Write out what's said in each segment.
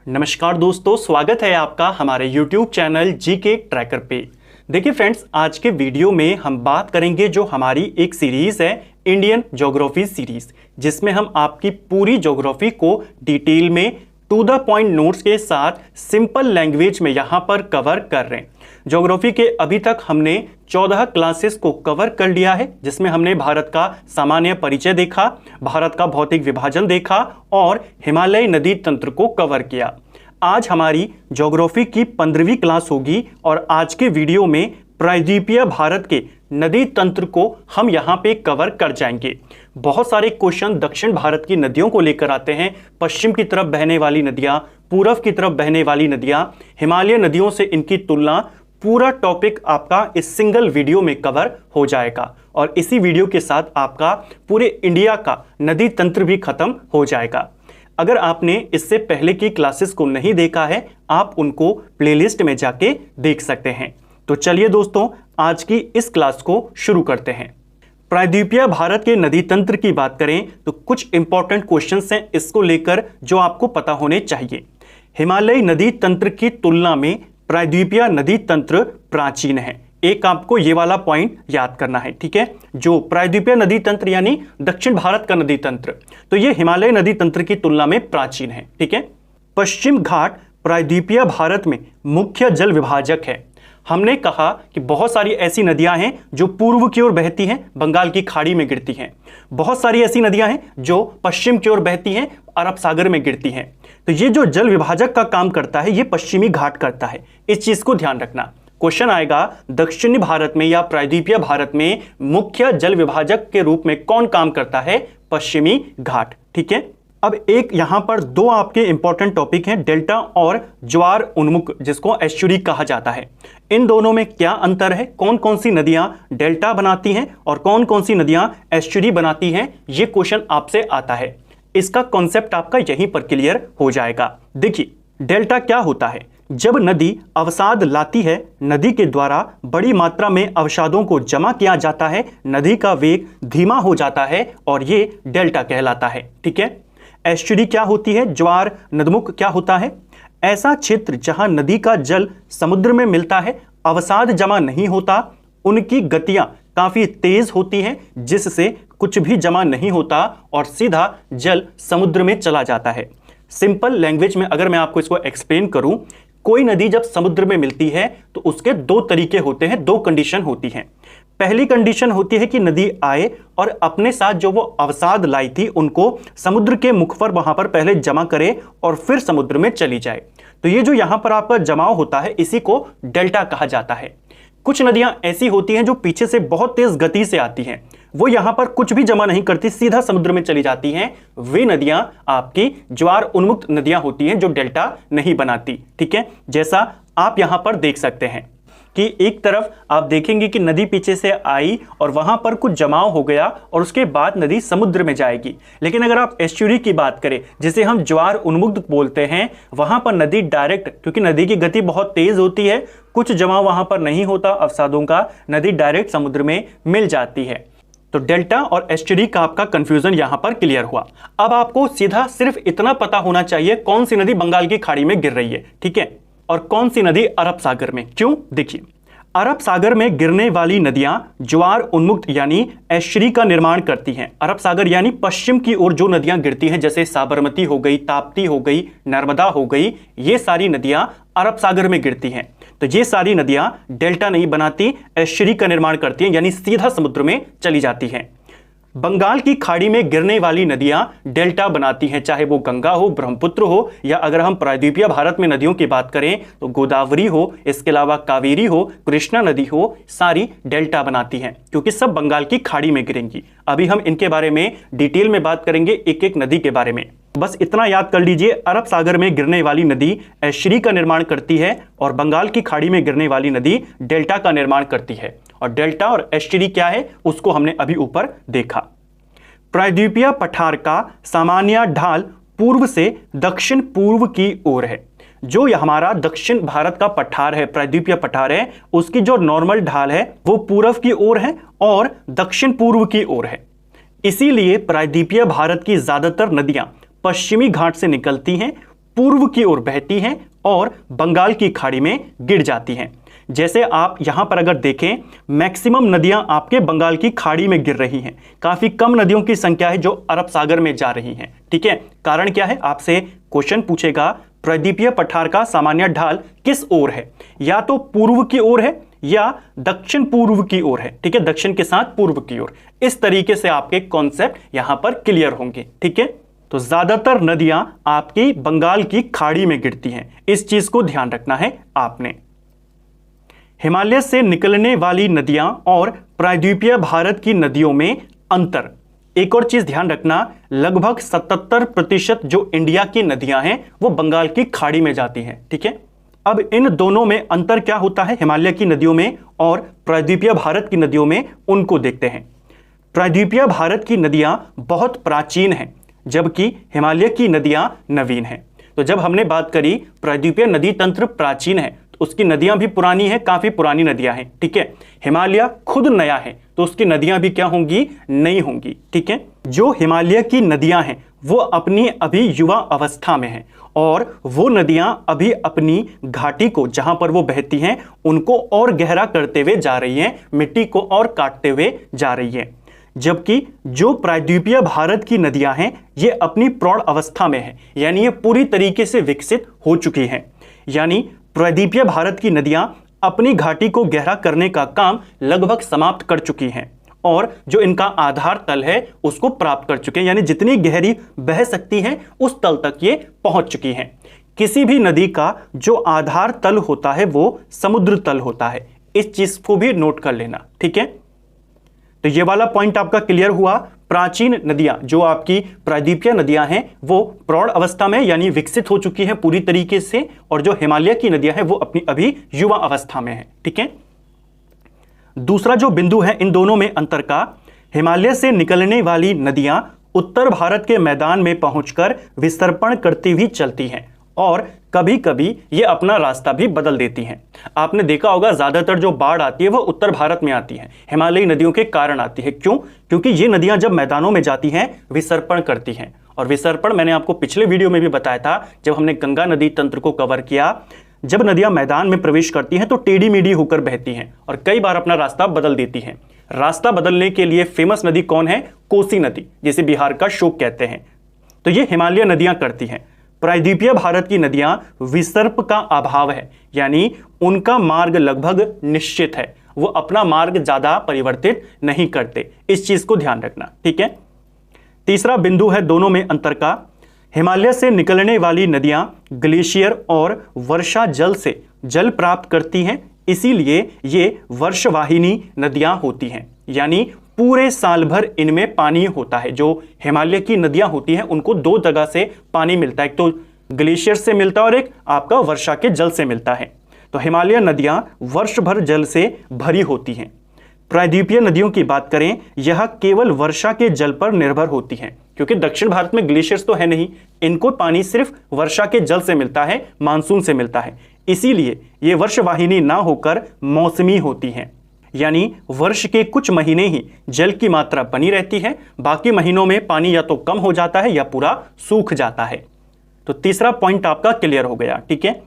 नमस्कार दोस्तों, स्वागत है आपका हमारे YouTube चैनल जीके ट्रैकर पे। देखिए फ्रेंड्स, आज के वीडियो में हम बात करेंगे जो हमारी एक सीरीज़ है इंडियन ज्योग्राफी सीरीज़, जिसमें हम आपकी पूरी ज्योग्राफी को डिटेल में टू द पॉइंट नोट्स के साथ सिंपल लैंग्वेज में यहाँ पर कवर कर रहे हैं। ज्योग्राफी के अभी तक हमने 14 क्लासेस को कवर कर लिया है, जिसमें हमने भारत का सामान्य परिचय देखा, भारत का भौतिक विभाजन देखा और हिमालय नदी तंत्र को कवर किया। आज हमारी ज्योग्राफी की 15वीं क्लास होगी और आज के वीडियो में प्रायद्वीपीय भारत के नदी तंत्र को हम यहाँ पे कवर कर जाएंगे। बहुत सारे क्वेश्चन दक्षिण भारत की नदियों को लेकर आते हैं, पश्चिम की तरफ बहने वाली नदियाँ, पूर्व की तरफ बहने वाली नदियाँ, हिमालय नदियों से इनकी तुलना, पूरा टॉपिक आपका इस सिंगल वीडियो में कवर हो जाएगा और इसी वीडियो के साथ आपका पूरे इंडिया का नदी तंत्र भी खत्म हो जाएगा। अगर आपने इससे पहले की क्लासेस को नहीं देखा है, आप उनको प्लेलिस्ट में जाके देख सकते हैं। तो चलिए दोस्तों, आज की इस क्लास को शुरू करते हैं। प्रायद्वीपीय भारत के नदी तंत्र की बात करें तो कुछ इंपॉर्टेंट क्वेश्चंस हैं इसको लेकर जो आपको पता होने चाहिए। हिमालय नदी तंत्र की तुलना में प्रायद्वीपीय नदी तंत्र प्राचीन है। एक आपको ये वाला पॉइंट याद करना है, ठीक है। जो प्रायद्वीपीय नदी तंत्र यानी दक्षिण भारत का नदी तंत्र, तो ये हिमालय नदी तंत्र की तुलना में प्राचीन है, ठीक है। पश्चिम घाट प्रायद्वीपीय भारत में मुख्य जल विभाजक है। हमने कहा कि बहुत सारी ऐसी नदियां हैं जो पूर्व की ओर बहती हैं, बंगाल की खाड़ी में गिरती हैं। बहुत सारी ऐसी नदियां हैं जो पश्चिम की ओर बहती हैं, अरब सागर में गिरती हैं। तो ये जो जल विभाजक का काम करता है, ये पश्चिमी घाट करता है। इस चीज को ध्यान रखना। क्वेश्चन आएगा दक्षिणी भारत में या प्रायद्वीपीय भारत में मुख्य जल विभाजक के रूप में कौन काम करता है? पश्चिमी घाट, ठीक है। अब एक यहां पर दो आपके इंपॉर्टेंट टॉपिक हैं, डेल्टा और ज्वार उन्मुख, जिसको एस्चुरी कहा जाता है। इन दोनों में क्या अंतर है? कौन कौन सी नदियां डेल्टा बनाती हैं और कौन कौन सी नदियां एस्चुरी बनाती हैं? ये क्वेश्चन आपसे आता है। इसका कॉन्सेप्ट आपका यहीं पर क्लियर हो जाएगा। देखिए, डेल्टा क्या होता है? जब नदी अवसाद लाती है, नदी के द्वारा बड़ी मात्रा में अवसादों को जमा किया जाता है, नदी का वेग धीमा हो जाता है और ये डेल्टा कहलाता है, ठीक है। एस्चुरी क्या होती है? ज्वार नदमुख क्या होता है? ऐसा क्षेत्र जहां नदी का जल समुद्र में मिलता है, अवसाद जमा नहीं होता, उनकी गतियां काफी तेज होती हैं, जिससे कुछ भी जमा नहीं होता और सीधा जल समुद्र में चला जाता है। सिंपल लैंग्वेज में अगर मैं आपको इसको एक्सप्लेन करूं, कोई नदी जब समुद्र में मिलती है तो उसके दो तरीके होते हैं, दो कंडीशन होती हैं। पहली कंडीशन होती है कि नदी आए और अपने साथ जो वो अवसाद लाई थी उनको समुद्र के मुख पर वहां पर पहले जमा करे और फिर समुद्र में चली जाए। तो ये जो यहां पर आपका जमाव होता है, इसी को डेल्टा कहा जाता है। कुछ नदियां ऐसी होती हैं जो पीछे से बहुत तेज गति से आती हैं, वो यहां पर कुछ भी जमा नहीं करती, सीधा समुद्र में चली जाती हैं। वे नदियां आपकी ज्वार उन्मुक्त नदियां होती हैं जो डेल्टा नहीं बनाती, ठीक है। जैसा आप यहां पर देख सकते हैं कि एक तरफ आप देखेंगे कि नदी पीछे से आई और वहां पर कुछ जमाव हो गया और उसके बाद नदी समुद्र में जाएगी। लेकिन अगर आप एस्चुरी की बात करें, जिसे हम ज्वार उन्मुक्त बोलते हैं, वहां पर नदी डायरेक्ट, क्योंकि नदी की गति बहुत तेज होती है, कुछ जमाव वहां पर नहीं होता अवसादों का, नदी डायरेक्ट समुद्र में मिल जाती है। तो डेल्टा और एस्चुरी का आपका कंफ्यूजन यहां पर क्लियर हुआ। अब आपको सीधा सिर्फ इतना पता होना चाहिए कौन सी नदी बंगाल की खाड़ी में गिर रही है, ठीक है, और कौन सी नदी अरब सागर में। क्यों? देखिए, अरब सागर में गिरने वाली नदियां ज्वार उन्मुक्त यानी एस्चुरी का निर्माण करती हैं। अरब सागर यानी पश्चिम की ओर जो नदियां गिरती हैं, जैसे साबरमती हो गई, ताप्ती हो गई, नर्मदा हो गई, ये सारी नदियां अरब सागर में गिरती हैं। तो ये सारी नदियां डेल्टा नहीं बनाती, एस्चुरी का निर्माण करती हैं, यानी सीधा समुद्र में चली जाती हैं। बंगाल की खाड़ी में गिरने वाली नदियां डेल्टा बनाती हैं, चाहे वो गंगा हो, ब्रह्मपुत्र हो, या अगर हम प्रायद्वीपीय भारत में नदियों की बात करें तो गोदावरी हो, इसके अलावा कावेरी हो, कृष्णा नदी हो, सारी डेल्टा बनाती हैं, क्योंकि सब बंगाल की खाड़ी में गिरेंगी। अभी हम इनके बारे में डिटेल में बात करेंगे, एक एक नदी के बारे में। बस इतना याद कर लीजिए, अरब सागर में गिरने वाली नदी एस्चुरी का निर्माण करती है और बंगाल की खाड़ी में गिरने वाली नदी डेल्टा का निर्माण करती है। और डेल्टा और एस्चुरी क्या है उसको हमने अभी ऊपर देखा। प्रायद्वीपीय पठार का सामान्य ढाल पूर्व से दक्षिण पूर्व की ओर है। जो हमारा दक्षिण भारत का पठार है, प्रायद्वीपीय पठार है, उसकी जो नॉर्मल ढाल है वो पूर्व की ओर है और दक्षिण पूर्व की ओर है। इसीलिए प्रायद्वीपीय भारत की ज्यादातर नदियां पश्चिमी घाट से निकलती हैं, पूर्व की ओर बहती हैं और बंगाल की खाड़ी में गिर जाती हैं। जैसे आप यहां पर अगर देखें, मैक्सिमम नदियां आपके बंगाल की खाड़ी में गिर रही हैं, काफी कम नदियों की संख्या है जो अरब सागर में जा रही हैं। ठीक है, कारण क्या है? आपसे क्वेश्चन पूछेगा प्रायद्वीपीय पठार का सामान्य ढाल किस ओर है, या तो पूर्व की ओर है या दक्षिण पूर्व की ओर है। ठीक है, दक्षिण के साथ पूर्व की ओर। इस तरीके से आपके कॉन्सेप्ट यहां पर क्लियर होंगे। ठीक है, तो ज्यादातर नदियां आपकी बंगाल की खाड़ी में गिरती हैं, इस चीज को ध्यान रखना है आपने। हिमालय से निकलने वाली नदियां और प्रायद्वीपीय भारत की नदियों में अंतर। एक और चीज ध्यान रखना, लगभग 77% जो इंडिया की नदियां हैं वो बंगाल की खाड़ी में जाती हैं। ठीक है, अब इन दोनों में अंतर क्या होता है, हिमालय की नदियों में और प्रायद्वीपीय भारत की नदियों में, उनको देखते हैं। प्रायद्वीपीय भारत की नदियां बहुत प्राचीन हैं, जबकि हिमालय की नदियां नवीन हैं। तो जब हमने बात करी प्रायद्वीपीय नदी तंत्र प्राचीन है, तो उसकी नदियां भी पुरानी है, काफी पुरानी नदियां हैं। ठीक है, हिमालय खुद नया है तो उसकी नदियां भी क्या होंगी? नई होंगी। ठीक है, जो हिमालय की नदियां हैं वो अपनी अभी युवा अवस्था में हैं और वो नदियां अभी अपनी घाटी को, जहां पर वो बहती हैं, उनको और गहरा करते हुए जा रही हैं, मिट्टी को और काटते हुए जा रही हैं। जबकि जो प्रायद्वीपीय भारत की नदियां हैं ये अपनी प्रौढ़ अवस्था में हैं, यानी ये पूरी तरीके से विकसित हो चुकी हैं। यानी प्रायद्वीपीय भारत की नदियां अपनी घाटी को गहरा करने का काम लगभग समाप्त कर चुकी हैं और जो इनका आधार तल है उसको प्राप्त कर चुके हैं, यानी जितनी गहरी बह सकती हैं उस तल तक ये पहुंच चुकी हैं। किसी भी नदी का जो आधार तल होता है वो समुद्र तल होता है, इस चीज को भी नोट कर लेना। ठीक है, तो ये वाला पॉइंट आपका क्लियर हुआ। प्राचीन नदियां जो आपकी प्रायद्वीपीय नदियां हैं वो प्रौढ़ अवस्था में यानी विकसित हो चुकी हैं पूरी तरीके से, और जो हिमालय की नदियां हैं वो अपनी अभी युवा अवस्था में है। ठीक है, दूसरा जो बिंदु है इन दोनों में अंतर का, हिमालय से निकलने वाली नदियां उत्तर भारत के मैदान में पहुंचकर विसर्पण करती हुई चलती हैं और कभी कभी ये अपना रास्ता भी बदल देती हैं। आपने देखा होगा ज्यादातर जो बाढ़ आती है वो उत्तर भारत में आती है, हिमालयी नदियों के कारण आती है। क्यों? क्योंकि ये नदियां जब मैदानों में जाती हैं विसर्पण करती हैं, और विसर्पण मैंने आपको पिछले वीडियो में भी बताया था जब हमने गंगा नदी तंत्र को कवर किया। जब नदियां मैदान में प्रवेश करती हैं तो टेढ़ी मेढ़ी होकर बहती हैं और कई बार अपना रास्ता बदल देती हैं। रास्ता बदलने के लिए फेमस नदी कौन है? कोसी नदी, जिसे बिहार का शोक कहते हैं। तो ये हिमालय नदियां करती हैं। प्रायद्वीपीय भारत की नदियां विसर्प का अभाव है, यानी उनका मार्ग लगभग निश्चित है, वो अपना मार्ग ज्यादा परिवर्तित नहीं करते। इस चीज को ध्यान रखना। ठीक है, तीसरा बिंदु है दोनों में अंतर का, हिमालय से निकलने वाली नदियां ग्लेशियर और वर्षा जल से जल प्राप्त करती हैं, इसीलिए ये वर्षवाहिनी नदियां होती हैं, यानी पूरे साल भर इनमें पानी होता है। जो हिमालय की नदियां होती हैं उनको दो जगह से पानी मिलता है, एक तो ग्लेशियर से मिलता है और एक आपका वर्षा के जल से मिलता है। तो हिमालय नदियां वर्ष भर जल से भरी होती हैं। प्रायद्वीपीय नदियों की बात करें, यह केवल वर्षा के जल पर निर्भर होती हैं, क्योंकि दक्षिण भारत में ग्लेशियर्स तो है नहीं, इनको पानी सिर्फ वर्षा के जल से मिलता है, मानसून से मिलता है। इसीलिए ये वर्षवाहिनी ना होकर मौसमी होती हैं, यानी वर्ष के कुछ महीने ही जल की मात्रा बनी रहती है, बाकी महीनों में पानी या तो कम हो जाता है या पूरा सूख जाता है। तो तीसरा पॉइंट आपका क्लियर हो गया। ठीक है,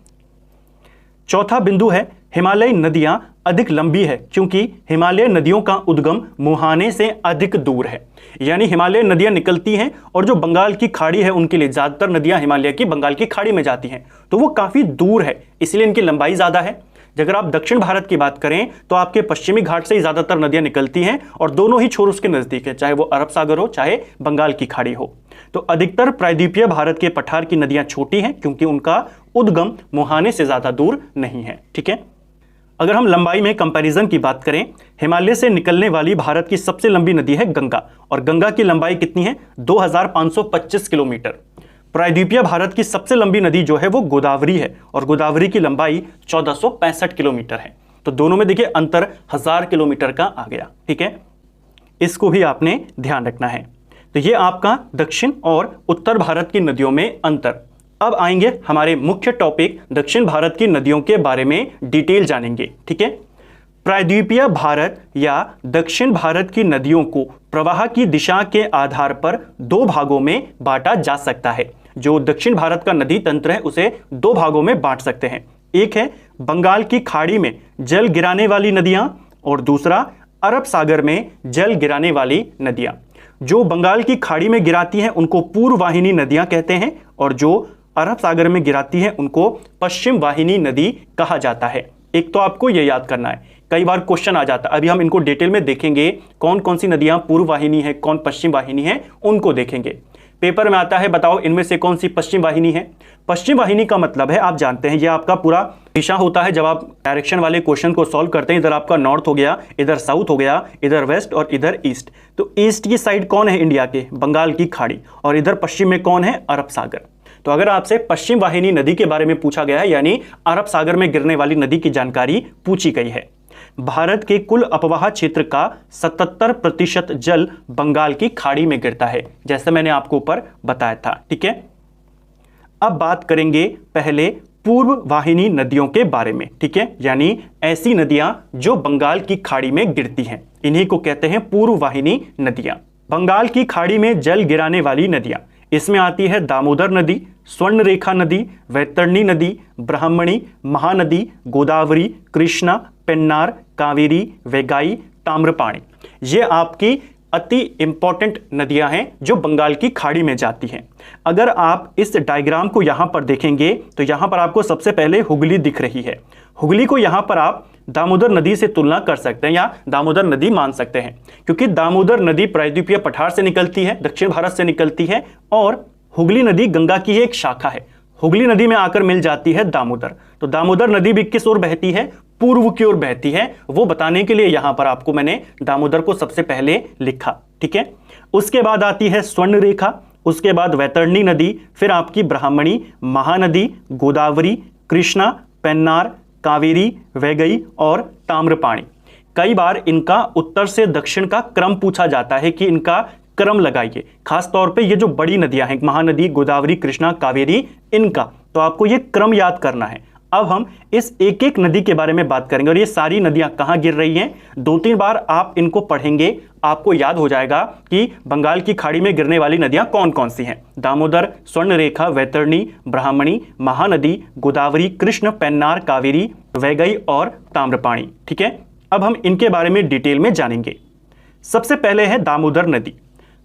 चौथा बिंदु है हिमालयी नदियां अधिक लंबी है, क्योंकि हिमालय नदियों का उद्गम मुहाने से अधिक दूर है। यानी हिमालय नदियां निकलती हैं और जो बंगाल की खाड़ी है उनके लिए ज्यादातर नदियां हिमालय की बंगाल की खाड़ी में जाती हैं, तो वो काफी दूर है, इसलिए इनकी लंबाई ज्यादा है। अगर आप दक्षिण भारत की बात करें तो आपके पश्चिमी घाट से ही ज्यादातर नदियां निकलती हैं और दोनों ही छोर उसके नजदीक है, चाहे वो अरब सागर हो चाहे बंगाल की खाड़ी हो। तो अधिकतर प्रायद्वीपीय भारत के पठार की नदियां छोटी हैं क्योंकि उनका उद्गम मुहाने से ज्यादा दूर नहीं है। ठीक है, अगर हम लंबाई में कंपैरिजन की बात करें, हिमालय से निकलने वाली भारत की सबसे लंबी नदी है गंगा, और गंगा की लंबाई कितनी है? 2525 किलोमीटर। प्रायद्वीपीय भारत की सबसे लंबी नदी जो है वो गोदावरी है, और गोदावरी की लंबाई 1465 किलोमीटर है। तो दोनों में देखिए अंतर 1000 किलोमीटर का आ गया। ठीक है, इसको भी आपने ध्यान रखना है। तो ये आपका दक्षिण और उत्तर भारत की नदियों में अंतर। अब आएंगे हमारे मुख्य टॉपिक, दक्षिण भारत की नदियों के बारे में डिटेल जानेंगे। ठीक है, प्रायद्वीपीय भारत या दक्षिण भारत की नदियों को प्रवाह की दिशा के आधार पर दो भागों में बांटा जा सकता है। जो दक्षिण भारत का नदी तंत्र है उसे दो भागों में बांट सकते हैं। एक है बंगाल की खाड़ी में जल गिराने वाली नदियां और दूसरा अरब सागर में जल गिराने वाली नदियां। जो बंगाल की खाड़ी में गिराती हैं उनको पूर्व वाहिनी नदियां कहते हैं और जो अरब सागर में गिराती हैं उनको पश्चिम वाहिनी नदी कहा जाता है। एक तो आपको यह याद करना है, कई बार क्वेश्चन आ जाता है। अभी हम इनको डिटेल में देखेंगे, कौन कौन सी नदियां पूर्व वाहिनी है, कौन पश्चिम वाहिनी है, उनको देखेंगे। पेपर में आता है बताओ इनमें से कौन सी पश्चिम वाहिनी है। पश्चिम वाहिनी का मतलब है, आप जानते हैं, यह आपका पूरा दिशा होता है। जब आप डायरेक्शन वाले क्वेश्चन को सॉल्व करते हैं, इधर आपका नॉर्थ हो गया, इधर साउथ हो गया, इधर वेस्ट और इधर ईस्ट। तो ईस्ट की साइड कौन है इंडिया के? बंगाल की खाड़ी। और इधर पश्चिम में कौन है? अरब सागर। तो अगर आपसे पश्चिम वाहिनी नदी के बारे में पूछा गया है, यानी अरब सागर में गिरने वाली नदी की जानकारी पूछी गई है। भारत के कुल अपवाह क्षेत्र का 77% जल बंगाल की खाड़ी में गिरता है, जैसे मैंने आपको ऊपर बताया था। ठीक है, अब बात करेंगे पहले पूर्व वाहिनी नदियों के बारे में। ठीक है, यानी ऐसी नदियां जो बंगाल की खाड़ी में गिरती हैं, इन्हीं को कहते हैं पूर्व वाहिनी नदियां। बंगाल की खाड़ी में जल गिराने वाली नदियां, इसमें आती है दामोदर नदी, स्वर्णरेखा नदी, वैतरणी नदी, ब्राह्मणी, महानदी, गोदावरी, कृष्णा, पेन्नार, कावेरी, वैगाई, ताम्रपाणी। ये आपकी अति इंपॉर्टेंट नदियां हैं जो बंगाल की खाड़ी में जाती हैं। अगर आप इस डायग्राम को यहां पर देखेंगे तो यहां पर आपको सबसे पहले हुगली दिख रही है। हुगली को यहां पर आप दामोदर नदी से तुलना कर सकते हैं या दामोदर नदी मान सकते हैं, क्योंकि दामोदर नदी प्रायद्वीपीय पठार से निकलती है, दक्षिण भारत से निकलती है, और हुगली नदी गंगा की एक शाखा है। हुगली नदी में आकर मिल जाती है दामोदर। तो दामोदर नदी भी किस ओर बहती है? पूर्व की ओर बहती है। वो बताने के लिए यहां पर आपको मैंने दामोदर को सबसे पहले लिखा। ठीक है, उसके बाद आती है स्वर्णरेखा, उसके बाद वैतरणी नदी, फिर आपकी ब्राह्मणी, महानदी, गोदावरी, कृष्णा, पेन्नार, कावेरी, वैगई और ताम्रपाणी। कई बार इनका उत्तर से दक्षिण का क्रम पूछा जाता है कि इनका क्रम लगाइए। खास तौर पे ये जो बड़ी नदियां हैं, महानदी, गोदावरी, कृष्णा, कावेरी, इनका तो आपको ये क्रम याद करना है। अब हम इस एक एक नदी के बारे में बात करेंगे और ये सारी नदियां कहां गिर रही हैं। 2-3 बार आप इनको पढ़ेंगे, आपको याद हो जाएगा कि बंगाल की खाड़ी में गिरने वाली नदियां कौन कौन सी हैं। दामोदर, स्वर्णरेखा, वैतरणी, ब्राह्मणी, महानदी, गोदावरी, कृष्ण, पेन्नार, कावेरी, वैगई और ताम्रपाणी। ठीक है, अब हम इनके बारे में डिटेल में जानेंगे। सबसे पहले है दामोदर नदी।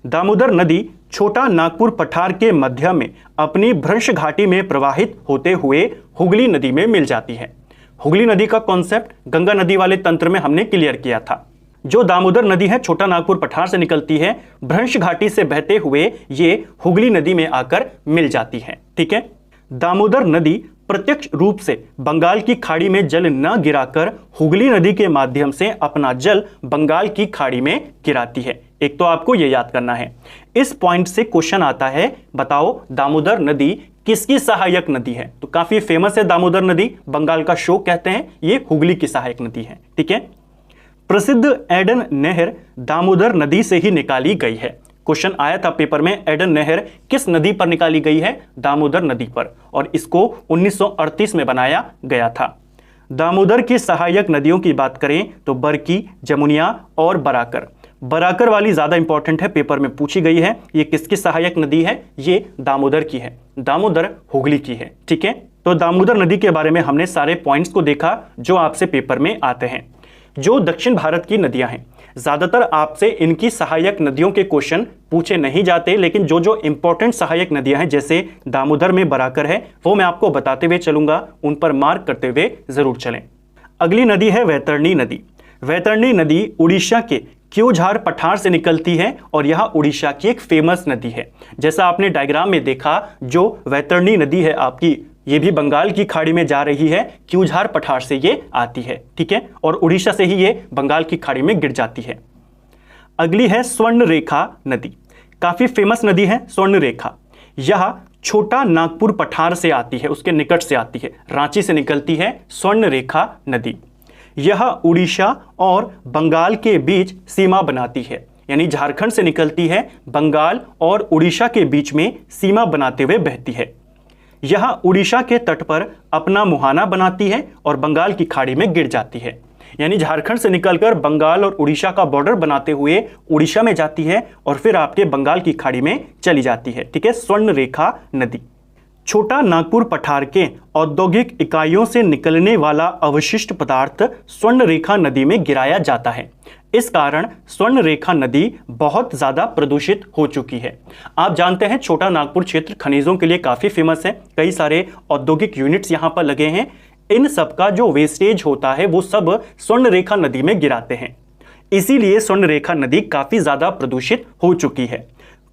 दामोदर नदी छोटा नागपुर पठार के मध्य में अपनी भ्रंश घाटी में प्रवाहित होते हुए हुगली नदी में मिल जाती है। हुगली नदी का कॉन्सेप्ट गंगा नदी वाले तंत्र में हमने क्लियर किया था। जो दामोदर नदी है छोटा नागपुर पठार से निकलती है, भ्रंश घाटी से बहते हुए ये हुगली नदी में आकर मिल जाती है। ठीक है, दामोदर नदी प्रत्यक्ष रूप से बंगाल की खाड़ी में जल न गिराकर हुगली नदी के माध्यम से अपना जल बंगाल की खाड़ी में गिराती है। एक तो आपको यह याद करना है। इस पॉइंट से क्वेश्चन आता है, बताओ दामोदर नदी किसकी सहायक नदी है? तो काफी फेमस है दामोदर नदी, बंगाल का शोक कहते हैं, ये हुगली की सहायक नदी है। ठीक है, प्रसिद्ध एडन नहर दामोदर नदी से ही निकाली गई है। क्वेश्चन आया था पेपर में, एडन नहर किस नदी पर निकाली गई है? दामोदर नदी पर, और इसको 1938 में बनाया गया था। दामोदर की सहायक नदियों की बात करें तो बरकी, जमुनिया और बराकर। बराकर वाली ज्यादा इंपॉर्टेंट है, पेपर में पूछी गई है। ये किसकी सहायक नदी है? ये दामोदर की है, दामोदर हुगली की है। ठीक है, तो दामोदर नदी के बारे में हमने सारे पॉइंट्स को देखा जो आपसे पेपर में आते हैं। जो दक्षिण भारत की नदियां हैं, ज्यादातर आपसे इनकी सहायक नदियों के क्वेश्चन पूछे नहीं जाते, लेकिन जो जो इंपॉर्टेंट सहायक नदियां हैं, जैसे दामोदर में बराकर है, वो मैं आपको बताते हुए चलूंगा, उन पर मार्क करते हुए जरूर चलें। अगली नदी है वैतरणी नदी। वैतरणी नदी उड़ीसा के क्योझार पठार से निकलती है और यह उड़ीसा की एक फेमस नदी है। जैसा आपने डायग्राम में देखा, जो वैतरणी नदी है आपकी, ये भी बंगाल की खाड़ी में जा रही है, क्योझार पठार से ये आती है। ठीक है, और उड़ीसा से ही ये बंगाल की खाड़ी में गिर जाती है। अगली है स्वर्णरेखा नदी। काफी फेमस नदी है स्वर्णरेखा। यह छोटा नागपुर पठार से आती है, उसके निकट से आती है, रांची से निकलती है स्वर्णरेखा नदी। यह उड़ीसा और बंगाल के बीच सीमा बनाती है, यानी झारखंड से निकलती है, बंगाल और उड़ीसा के बीच में सीमा बनाते हुए बहती है। यह उड़ीसा के तट पर अपना मुहाना बनाती है और बंगाल की खाड़ी में गिर जाती है। यानी झारखंड से निकलकर बंगाल और उड़ीसा का बॉर्डर बनाते हुए उड़ीसा में जाती है और फिर आपके बंगाल की खाड़ी में चली जाती है। ठीक है, स्वर्णरेखा नदी। छोटा नागपुर पठार के औद्योगिक इकाइयों से निकलने वाला अवशिष्ट पदार्थ स्वर्णरेखा नदी में गिराया जाता है। इस कारण स्वर्णरेखा नदी बहुत ज्यादा प्रदूषित हो चुकी है। आप जानते हैं छोटा नागपुर क्षेत्र खनिजों के लिए काफी फेमस है, कई सारे औद्योगिक यूनिट्स यहां पर लगे हैं। इन सब का जो वेस्टेज होता है वो सब स्वर्णरेखा नदी में गिराते हैं, इसीलिए स्वर्णरेखा नदी काफी ज्यादा प्रदूषित हो चुकी है।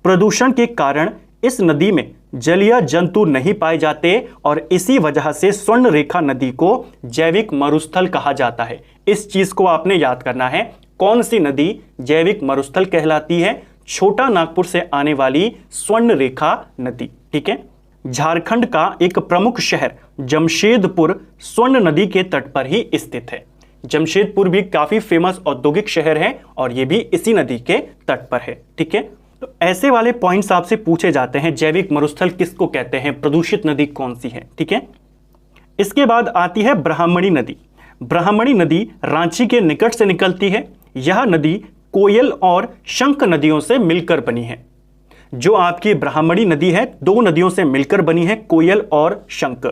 प्रदूषण के कारण इस नदी में जलीय जंतु नहीं पाए जाते और इसी वजह से स्वर्णरेखा नदी को जैविक मरुस्थल कहा जाता है। इस चीज को आपने याद करना है, कौन सी नदी जैविक मरुस्थल कहलाती है? छोटा नागपुर से आने वाली स्वर्णरेखा नदी। ठीक है, झारखंड का एक प्रमुख शहर जमशेदपुर स्वर्ण नदी के तट पर ही स्थित है। जमशेदपुर भी काफी फेमस औद्योगिक शहर है और यह भी इसी नदी के तट पर है। ठीक है, तो ऐसे वाले पॉइंट्स आपसे पूछे जाते हैं, जैविक मरुस्थल किसको कहते हैं, प्रदूषित नदी कौन सी है। ठीक है, इसके बाद आती है ब्राह्मणी नदी। ब्राह्मणी नदी रांची के निकट से निकलती है। यह नदी कोयल और शंख नदियों से मिलकर बनी है। जो आपकी ब्राह्मणी नदी है, दो नदियों से मिलकर बनी है, कोयल और शंख।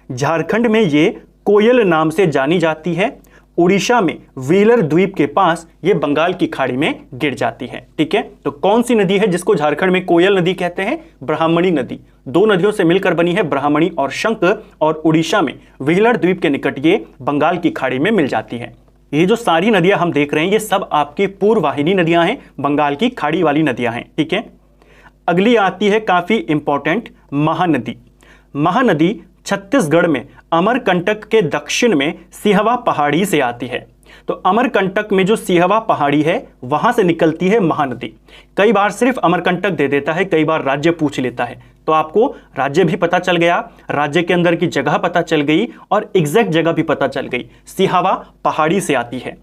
झारखंड में ये कोयल नाम से जानी जाती है। उड़ीसा में व्हीलर द्वीप के पास ये बंगाल की खाड़ी में गिर जाती है। ठीक है, तो कौन सी नदी है जिसको झारखंड में कोयल नदी कहते हैं? ब्राह्मणी नदी। दो नदियों से मिलकर बनी है, ब्राह्मणी और शंख, और उड़ीसा में व्हीलर द्वीप के निकट ये बंगाल की खाड़ी में मिल जाती है। ये जो सारी नदियां हम देख रहे हैं ये सब आपकी पूर्ववाहिनी नदियां हैं, बंगाल की खाड़ी वाली नदियां हैं। ठीक है, अगली आती है काफी इंपॉर्टेंट महानदी। महानदी छत्तीसगढ़ में अमरकंटक के दक्षिण में सिहवा पहाड़ी से आती है। तो अमरकंटक में जो सिहवा पहाड़ी है वहां से निकलती है महानदी। कई बार सिर्फ अमरकंटक दे देता है, कई बार राज्य पूछ लेता है, तो आपको राज्य भी पता चल गया, राज्य के अंदर की जगह पता चल गई और एग्जैक्ट जगह भी पता चल गई। सिहवा पहाड़ी से आती है।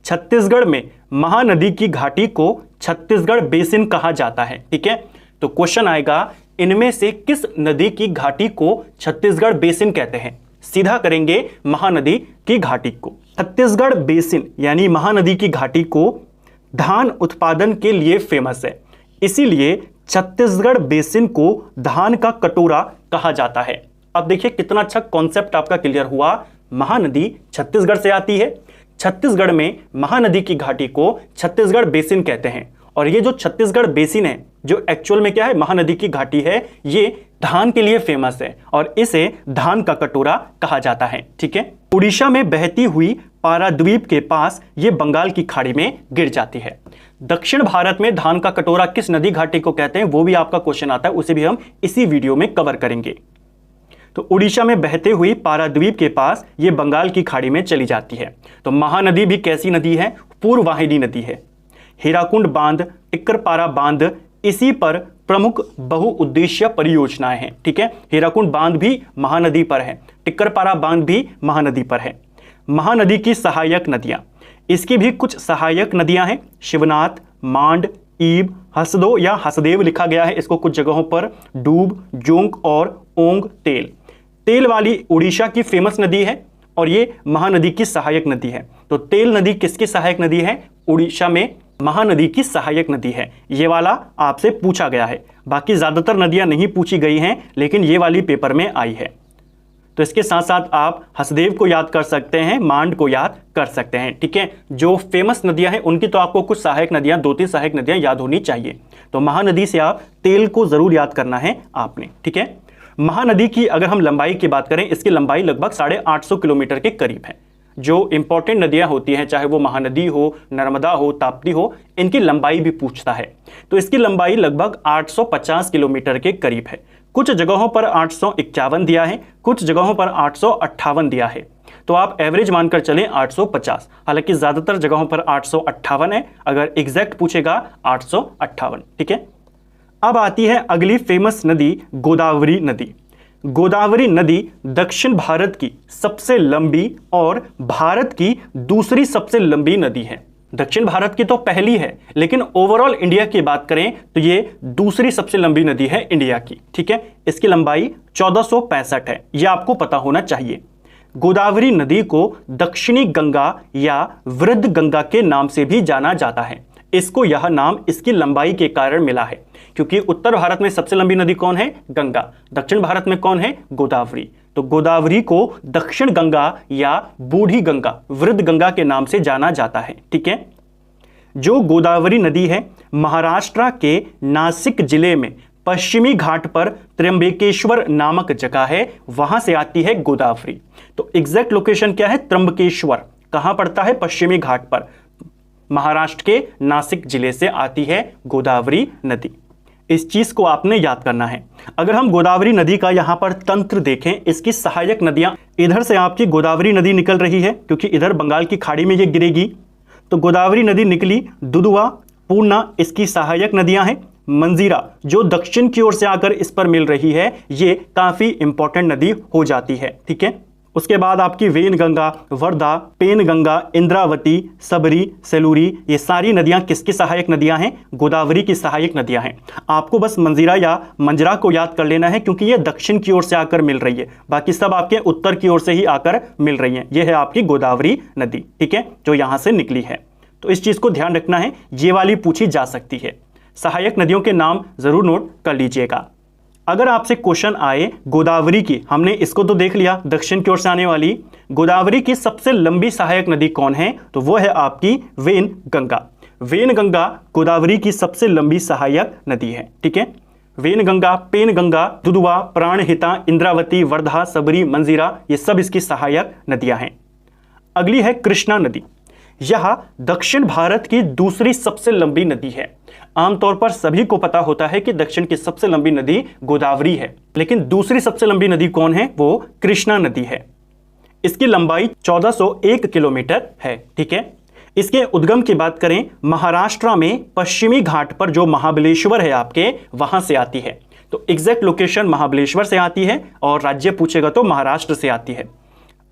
छत्तीसगढ़ में महानदी की घाटी को छत्तीसगढ़ बेसिन कहा जाता है। ठीक है, तो क्वेश्चन आएगा इनमें से किस नदी की घाटी को छत्तीसगढ़ बेसिन कहते हैं? सीधा करेंगे महानदी की घाटी को। छत्तीसगढ़ बेसिन यानी महानदी की घाटी को धान उत्पादन के लिए फेमस है, इसीलिए छत्तीसगढ़ बेसिन को धान का कटोरा कहा जाता है। अब देखिए कितना अच्छा कॉन्सेप्ट आपका क्लियर हुआ। महानदी छत्तीसगढ़ से आती है, छत्तीसगढ़ में महानदी की घाटी को छत्तीसगढ़ बेसिन कहते हैं, और ये जो छत्तीसगढ़ बेसिन है जो एक्चुअल में क्या है, महानदी की घाटी है, ये धान के लिए फेमस है और इसे धान का कटोरा कहा जाता है। ठीक है, उड़ीसा में बहती हुई पाराद्वीप के पास ये बंगाल की खाड़ी में गिर जाती है। दक्षिण भारत में धान का कटोरा किस नदी घाटी को कहते हैं वो भी आपका क्वेश्चन आता है, उसे भी हम इसी वीडियो में कवर करेंगे। तो उड़ीसा में बहते हुई पाराद्वीप के पास ये बंगाल की खाड़ी में चली जाती है। तो महानदी भी कैसी नदी है? पूर्ववाहिनी नदी है। हीराकुंड बांध, टिक्करपारा बांध इसी पर प्रमुख बहुउद्देशीय परियोजनाएं हैं। ठीक है, हीराकुंड बांध भी महानदी पर है, टिक्करपारा बांध भी महानदी पर है। महानदी की सहायक नदियां, इसकी भी कुछ सहायक नदियां हैं, शिवनाथ, मांड, ईब, हसदो या हसदेव लिखा गया है इसको कुछ जगहों पर, डूब, जोंक और ओंग तेल। तेल वाली उड़ीसा की फेमस नदी है और ये महानदी की सहायक नदी है। तो तेल नदी किसकी सहायक नदी है? उड़ीसा में महानदी की सहायक नदी है। ये वाला आपसे पूछा गया है, बाकी ज्यादातर नदियां नहीं पूछी गई हैं, लेकिन ये वाली पेपर में आई है। तो इसके साथ साथ आप हसदेव को याद कर सकते हैं, मांड को याद कर सकते हैं। ठीक है, जो फेमस नदियां हैं उनकी तो आपको कुछ सहायक नदियां, 2-3 सहायक नदियां याद होनी चाहिए। तो महानदी से आप तेल को जरूर याद करना है आपने। ठीक है, महानदी की अगर हम लंबाई की बात करें, इसकी लंबाई लगभग 850 किलोमीटर के करीब है। जो इंपॉर्टेंट नदियां होती हैं, चाहे वो महानदी हो, नर्मदा हो, ताप्ती हो, इनकी लंबाई भी पूछता है। तो इसकी लंबाई लगभग 850 किलोमीटर के करीब है। कुछ जगहों पर 851 दिया है, कुछ जगहों पर 858 दिया है। तो आप एवरेज मानकर चलें 850, हालांकि ज्यादातर जगहों पर 858 है, अगर एग्जैक्ट पूछेगा 858। ठीक है, अब आती है अगली फेमस नदी, गोदावरी नदी। गोदावरी नदी दक्षिण भारत की सबसे लंबी और भारत की दूसरी सबसे लंबी नदी है। दक्षिण भारत की तो पहली है, लेकिन ओवरऑल इंडिया की बात करें तो ये दूसरी सबसे लंबी नदी है इंडिया की। ठीक है, इसकी लंबाई 1465 है, यह आपको पता होना चाहिए। गोदावरी नदी को दक्षिणी गंगा या वृद्ध गंगा के नाम से भी जाना जाता है। इसको यह नाम इसकी लंबाई के कारण मिला है, क्योंकि उत्तर भारत में सबसे लंबी नदी कौन है? गंगा। दक्षिण भारत में कौन है? गोदावरी। तो गोदावरी को दक्षिण गंगा या बूढ़ी गंगा, वृद्ध गंगा के नाम से जाना जाता है। ठीक है। जो गोदावरी नदी है महाराष्ट्र के नासिक जिले में पश्चिमी घाट पर त्र्यंबकेश्वर नामक जगह है, वहां से आती है गोदावरी। तो एग्जैक्ट लोकेशन क्या है? त्र्यंबकेश्वर। कहां पड़ता है? पश्चिमी घाट पर। महाराष्ट्र के नासिक जिले से आती है गोदावरी नदी। इस चीज को आपने याद करना है। अगर हम गोदावरी नदी का यहां पर तंत्र देखें, इसकी सहायक नदियां, इधर से आपकी गोदावरी नदी निकल रही है क्योंकि इधर बंगाल की खाड़ी में ये गिरेगी, तो गोदावरी नदी निकली, दुधवा, पूर्णा इसकी सहायक नदियां हैं। मंजीरा जो दक्षिण की ओर से आकर इस पर मिल रही है, ये काफी इंपॉर्टेंट नदी हो जाती है। ठीक है। उसके बाद आपकी वेनगंगा, वर्धा, पेनगंगा, इंद्रावती, सबरी, सेलूरी, ये सारी नदियां किसकी सहायक नदियां हैं? गोदावरी की सहायक नदियां हैं। आपको बस मंजीरा या मंजरा को याद कर लेना है, क्योंकि ये दक्षिण की ओर से आकर मिल रही है, बाकी सब आपके उत्तर की ओर से ही आकर मिल रही है। यह है आपकी गोदावरी नदी। ठीक है, जो यहां से निकली है। तो इस चीज को ध्यान रखना है, ये वाली पूछी जा सकती है। सहायक नदियों के नाम जरूर नोट कर लीजिएगा। अगर आपसे क्वेश्चन आए गोदावरी की, हमने इसको तो देख लिया, दक्षिण की ओर से आने वाली, गोदावरी की सबसे लंबी सहायक नदी कौन है? तो वो है आपकी वेनगंगा। वेनगंगा गोदावरी की सबसे लंबी सहायक नदी है। ठीक है। वेनगंगा, पेनगंगा, दुधवा, प्राणहिता, इंद्रावती, वर्धा, सबरी, मंजीरा, ये सब इसकी सहायक नदियां हैं। अगली है कृष्णा नदी। यह दक्षिण भारत की दूसरी सबसे लंबी नदी है। आमतौर पर सभी को पता होता है कि दक्षिण की सबसे लंबी नदी गोदावरी है, लेकिन दूसरी सबसे लंबी नदी कौन है? वो कृष्णा नदी है। इसकी लंबाई 1401 किलोमीटर है। ठीक है। इसके उद्गम की बात करें, महाराष्ट्र में पश्चिमी घाट पर जो महाबलेश्वर है आपके, वहां से आती है। तो एग्जैक्ट लोकेशन महाबलेश्वर से आती है, और राज्य पूछेगा तो महाराष्ट्र से आती है।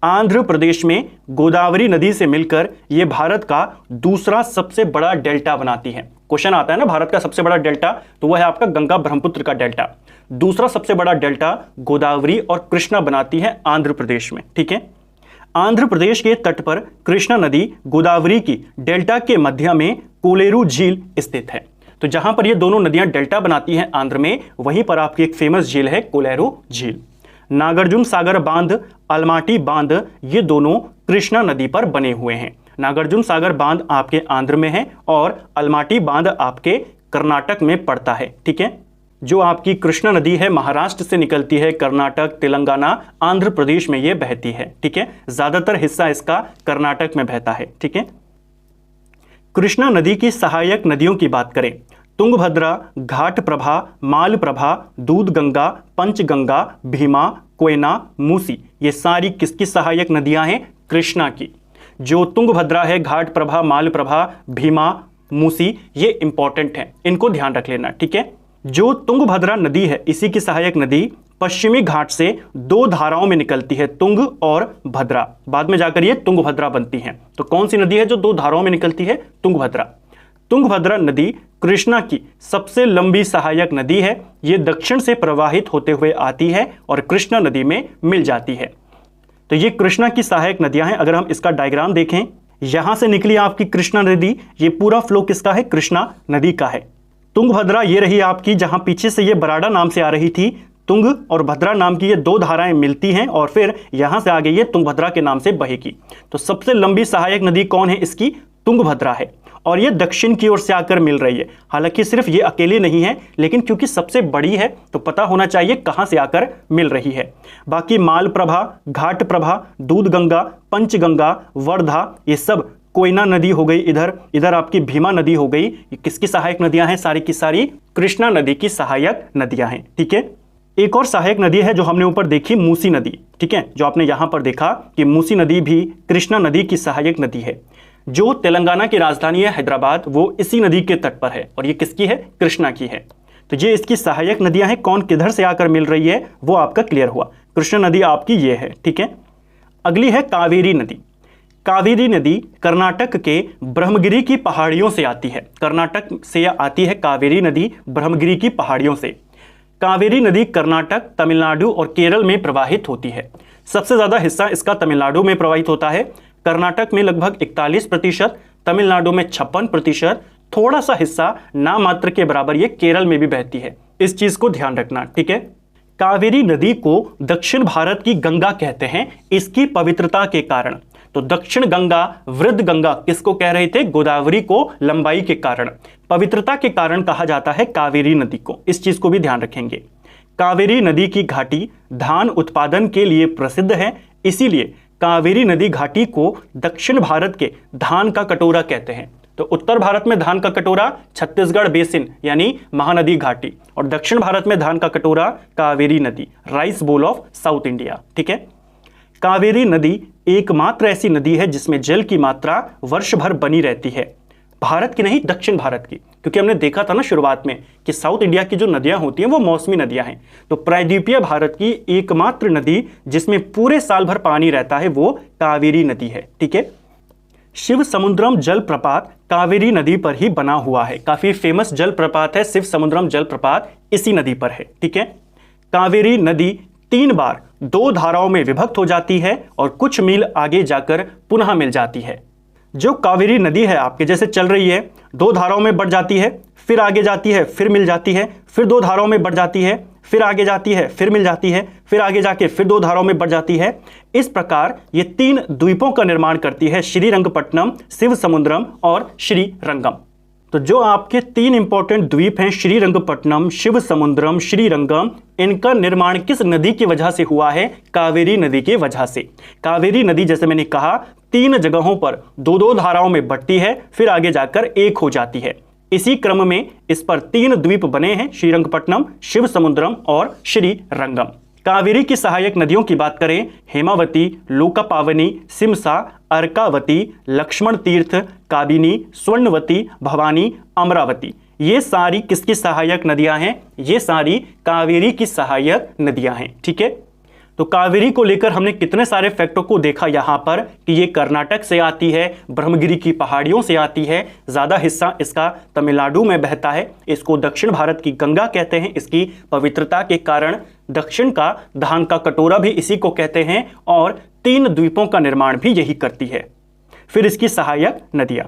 आंध्र प्रदेश में गोदावरी नदी से मिलकर यह भारत का दूसरा सबसे बड़ा डेल्टा बनाती है। क्वेश्चन आता है ना, भारत का सबसे बड़ा डेल्टा, तो वह है आपका गंगा ब्रह्मपुत्र का डेल्टा। दूसरा सबसे बड़ा डेल्टा गोदावरी और कृष्णा बनाती है आंध्र प्रदेश में। ठीक है। आंध्र प्रदेश के तट पर कृष्णा नदी गोदावरी की डेल्टा के मध्य में कोलेरू झील स्थित है। तो जहां पर ये दोनों नदियां डेल्टा बनाती हैं आंध्र में, वहीं पर आपकी एक फेमस झील है कोलेरू झील। नागार्जुन सागर बांध, अलमाटी बांध, ये दोनों कृष्णा नदी पर बने हुए हैं। नागार्जुन सागर बांध आपके आंध्र में है और अलमाटी बांध आपके कर्नाटक में पड़ता है। ठीक है। जो आपकी कृष्णा नदी है महाराष्ट्र से निकलती है, कर्नाटक, तेलंगाना, आंध्र प्रदेश में ये बहती है। ठीक है। ज्यादातर हिस्सा इसका कर्नाटक में बहता है। ठीक है। कृष्णा नदी की सहायक नदियों की बात करें, तुंगभद्रा, घाटप्रभा, मालप्रभा, दूधगंगा, पंचगंगा, भीमा, कोयना, मूसी, ये सारी किसकी सहायक नदियां हैं? कृष्णा की। जो तुंगभद्रा है, घाटप्रभा, मालप्रभा, भीमा, मूसी, ये इंपॉर्टेंट है, इनको ध्यान रख लेना। ठीक है। जो तुंगभद्रा नदी है, इसी की सहायक नदी पश्चिमी घाट से दो धाराओं में निकलती है, तुंग और भद्रा। बाद में जाकर ये तुंगभद्रा बनती है। तो कौन सी नदी है जो दो धाराओं में निकलती है? तुंगभद्रा। तुंगभद्रा नदी कृष्णा की सबसे लंबी सहायक नदी है। ये दक्षिण से प्रवाहित होते हुए आती है और कृष्णा नदी में मिल जाती है। तो ये कृष्णा की सहायक नदियां हैं। अगर हम इसका डायग्राम देखें, यहां से निकली आपकी कृष्णा नदी, ये पूरा फ्लो किसका है? कृष्णा नदी का है। तुंगभद्रा ये रही आपकी, जहां पीछे से ये बराडा नाम से आ रही थी, तुंग और भद्रा नाम की ये दो धाराएं मिलती हैं और फिर यहां से आगे ये तुंगभद्रा के नाम से बहेगी। तो सबसे लंबी सहायक नदी कौन है? इसकी तुंगभद्रा है, और ये दक्षिण की ओर से आकर मिल रही है। हालांकि सिर्फ ये अकेली नहीं है, लेकिन क्योंकि सबसे बड़ी है तो पता होना चाहिए कहां से आकर मिल रही है। बाकी मालप्रभा, घाटप्रभा, दूधगंगा, पंचगंगा, वर्धा, ये सब, कोयना नदी हो गई, इधर आपकी भीमा नदी हो गई, ये किसकी सहायक नदियां हैं? सारी की सारी कृष्णा नदी की सहायक नदियां हैं। ठीक है। एक और सहायक नदी है जो हमने ऊपर देखी, मूसी नदी। ठीक है। जो आपने यहां पर देखा कि मूसी नदी भी कृष्णा नदी की सहायक नदी है। जो तेलंगाना की राजधानी है हैदराबाद, वो इसी नदी के तट पर है, और ये किसकी है? कृष्णा की है। तो ये इसकी सहायक नदियां हैं। कौन किधर से आकर मिल रही है वो आपका क्लियर हुआ। कृष्णा नदी आपकी ये है। ठीक है। अगली है कावेरी नदी। कावेरी नदी कर्नाटक के ब्रह्मगिरी की पहाड़ियों से आती है। कर्नाटक से आती है कावेरी नदी, ब्रह्मगिरी की पहाड़ियों से। कावेरी नदी कर्नाटक, तमिलनाडु और केरल में प्रवाहित होती है। सबसे ज्यादा हिस्सा इसका तमिलनाडु में प्रवाहित होता है, कर्नाटक में लगभग 41%, तमिलनाडु में 56%, थोड़ा सा हिस्सा नाम मात्र के बराबर ये केरल में भी बहती है। इस चीज को ध्यान रखना, ठीक है। कावेरी नदी को दक्षिण भारत की गंगा कहते हैं इसकी पवित्रता के कारण। तो दक्षिण गंगा, वृद्ध गंगा किसको कह रहे थे? गोदावरी को लंबाई के कारण, पवित्रता के कारण कहा जाता है कावेरी नदी को। इस चीज को भी ध्यान रखेंगे। कावेरी नदी की घाटी धान उत्पादन के लिए प्रसिद्ध है, इसीलिए कावेरी नदी घाटी को दक्षिण भारत के धान का कटोरा कहते हैं। तो उत्तर भारत में धान का कटोरा छत्तीसगढ़ बेसिन यानी महानदी घाटी, और दक्षिण भारत में धान का कटोरा कावेरी नदी, rice bowl of south India, ठीक है। कावेरी नदी एकमात्र ऐसी नदी है जिसमें जल की मात्रा वर्ष भर बनी रहती है, भारत की नहीं दक्षिण भारत की, क्योंकि हमने देखा था ना शुरुआत में कि साउथ इंडिया की जो नदियां होती हैं वो मौसमी नदियां हैं। तो प्रायद्वीपीय भारत की एकमात्र नदी जिसमें पूरे साल भर पानी रहता है वो कावेरी नदी है, ठीक है। शिव समुद्रम जलप्रपात कावेरी नदी पर ही बना हुआ है, काफी फेमस जलप्रपात है शिव समुद्रम जलप्रपात, इसी नदी पर है, ठीक है। कावेरी नदी 3 बार 2 धाराओं में विभक्त हो जाती है और कुछ मील आगे जाकर पुनः मिल जाती है। जो कावेरी नदी है आपके जैसे चल रही है, 2 धाराओं में बढ़ जाती है, फिर आगे जाती है, फिर मिल जाती है, फिर 2 धाराओं में बढ़ जाती है, फिर आगे जाती है, फिर मिल जाती है, फिर आगे जाके फिर 2 धाराओं में बढ़ जाती है। इस प्रकार ये 3 द्वीपों का निर्माण करती है, श्रीरंगपट्टनम, शिव समुद्रम और श्रीरंगम। तो जो आपके 3 इंपॉर्टेंट द्वीप हैं, श्रीरंगपट्टनम, शिव समुद्रम, श्रीरंगम, इनका निर्माण किस नदी की वजह से हुआ है? कावेरी नदी की वजह से। कावेरी नदी जैसे मैंने कहा 3 जगहों पर 2-2 धाराओं में बढ़ती है, फिर आगे जाकर एक हो जाती है। इसी क्रम में इस पर 3 द्वीप बने हैं, श्रीरंगपट्टनम, शिव समुद्रम और श्रीरंगम। कावेरी की सहायक नदियों की बात करें, हेमावती, लोकापावनी, सिमसा, अर्कावती, लक्ष्मण तीर्थ, काबिनी, स्वर्णवती, भवानी, अमरावती, ये सारी किसकी सहायक नदियां हैं? ये सारी कावेरी की सहायक नदियां हैं, ठीक है। तो कावेरी को लेकर हमने कितने सारे फैक्टों को देखा यहां पर कि ये कर्नाटक से आती है, ब्रह्मगिरी की पहाड़ियों से आती है, ज्यादा हिस्सा इसका तमिलनाडु में बहता है, इसको दक्षिण भारत की गंगा कहते हैं इसकी पवित्रता के कारण, दक्षिण का धान का कटोरा भी इसी को कहते हैं, और 3 द्वीपों का निर्माण भी यही करती है। फिर इसकी सहायक नदियां,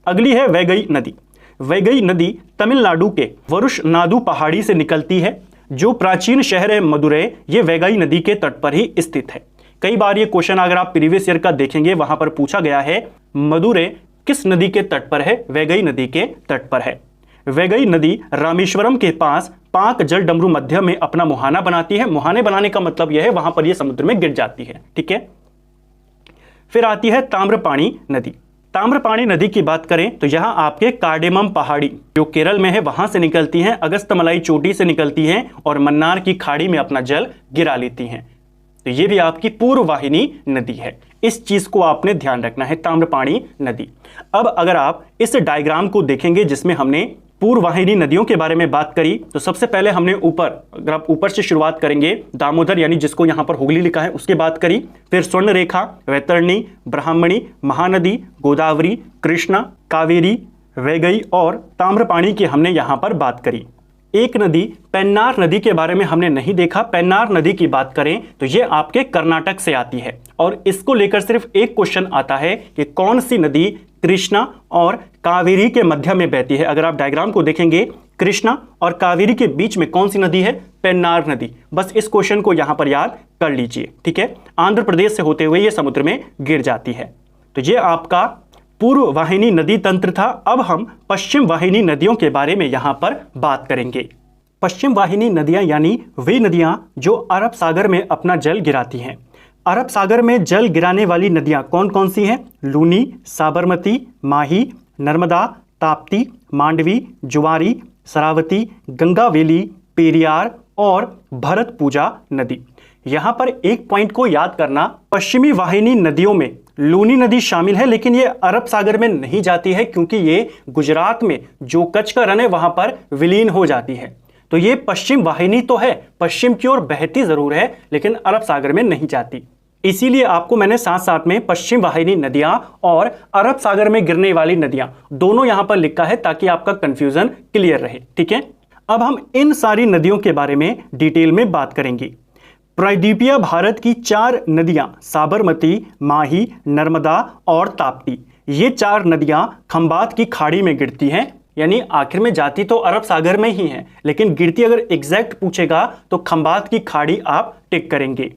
अगली है वैगई नदी। वैगई नदी तमिलनाडु के वरुशनाडु पहाड़ी से निकलती है। जो प्राचीन शहर है मदुरै, ये वैगई नदी के तट पर ही स्थित है। कई बार ये क्वेश्चन अगर आप प्रीवियस ईयर का देखेंगे वहां पर पूछा गया है मदुरै किस नदी के तट पर है? वैगई नदी के तट पर है। वैगई नदी रामेश्वरम के पास पाक जल डमरू मध्य में अपना मुहाना बनाती है। मुहाने बनाने का मतलब यह है वहां पर यह समुद्र में गिर जाती है, ठीक है। फिर आती है ताम्रपाणी नदी। ताम्रपाणी नदी की बात करें तो यहां आपके कार्डेमम पहाड़ी जो केरल में है वहां से निकलती हैं, अगस्तमलाई चोटी से निकलती हैं और मन्नार की खाड़ी में अपना जल गिरा लेती हैं। तो ये भी आपकी पूर्व वाहिनी नदी है, इस चीज को आपने ध्यान रखना है, ताम्रपाणी नदी। अब अगर आप इस डायग्राम को देखेंगे जिसमें हमने पूर्व वाहिनी नदियों के बारे में बात करी, तो सबसे पहले हमने अगर आप ऊपर से शुरुआत करेंगे, दामोदर यानी जिसको यहां पर हुगली लिखा है उसकी बात करी, फिर स्वर्ण रेखा, वैतरणी, ब्राह्मणी, महानदी, गोदावरी, कृष्णा, कावेरी, वैगई और ताम्रपाणी की हमने यहां पर बात करी। एक नदी पेन्नार नदी के बारे में हमने नहीं देखा। पेन्नार नदी की बात करें तो ये आपके कर्नाटक से आती है और इसको लेकर सिर्फ एक क्वेश्चन आता है कि कौन सी नदी कृष्णा और कावेरी के मध्य में बहती है। अगर आप डायग्राम को देखेंगे, कृष्णा और कावेरी के बीच में कौन सी नदी है? पेन्नार नदी। बस इस क्वेश्चन को यहां पर याद कर लीजिए, ठीक है। आंध्र प्रदेश से होते हुए ये समुद्र में गिर जाती है। तो ये आपका पूर्व वाहिनी नदी तंत्र था। अब हम पश्चिम वाहिनी नदियों के बारे में यहां पर बात करेंगे। पश्चिम वाहिनी नदियां यानी वे नदियां जो अरब सागर में अपना जल गिराती हैं। अरब सागर में जल गिराने वाली नदियां कौन कौन सी हैं? लूनी, साबरमती, माही, नर्मदा, ताप्ती, मांडवी, जुआरी, शरावती, गंगावेली, पेरियार और भरतपूजा नदी। यहां पर एक पॉइंट को याद करना, पश्चिमी वाहिनी नदियों में लूनी नदी शामिल है, लेकिन ये अरब सागर में नहीं जाती है क्योंकि ये गुजरात में जो कच्छ का रण है वहां पर विलीन हो जाती है। तो ये पश्चिम वाहिनी तो है, पश्चिम की ओर बहती जरूर है, लेकिन अरब सागर में नहीं जाती। इसीलिए आपको मैंने साथ साथ में पश्चिम वाहिनी नदियां और अरब सागर में गिरने वाली नदियां दोनों यहां पर लिखा है ताकि आपका कंफ्यूजन क्लियर रहे, ठीक है। अब हम इन सारी नदियों के बारे में डिटेल में बात करेंगे। प्रायद्वीपीय भारत की 4 नदियां साबरमती, माही, नर्मदा और ताप्ती, ये 4 नदियां खंबात की खाड़ी में गिरती हैं। यानी आखिर में जाती तो अरब सागर में ही है, लेकिन गिरती अगर एग्जैक्ट पूछेगा तो खंबात की खाड़ी आप टिक करेंगे।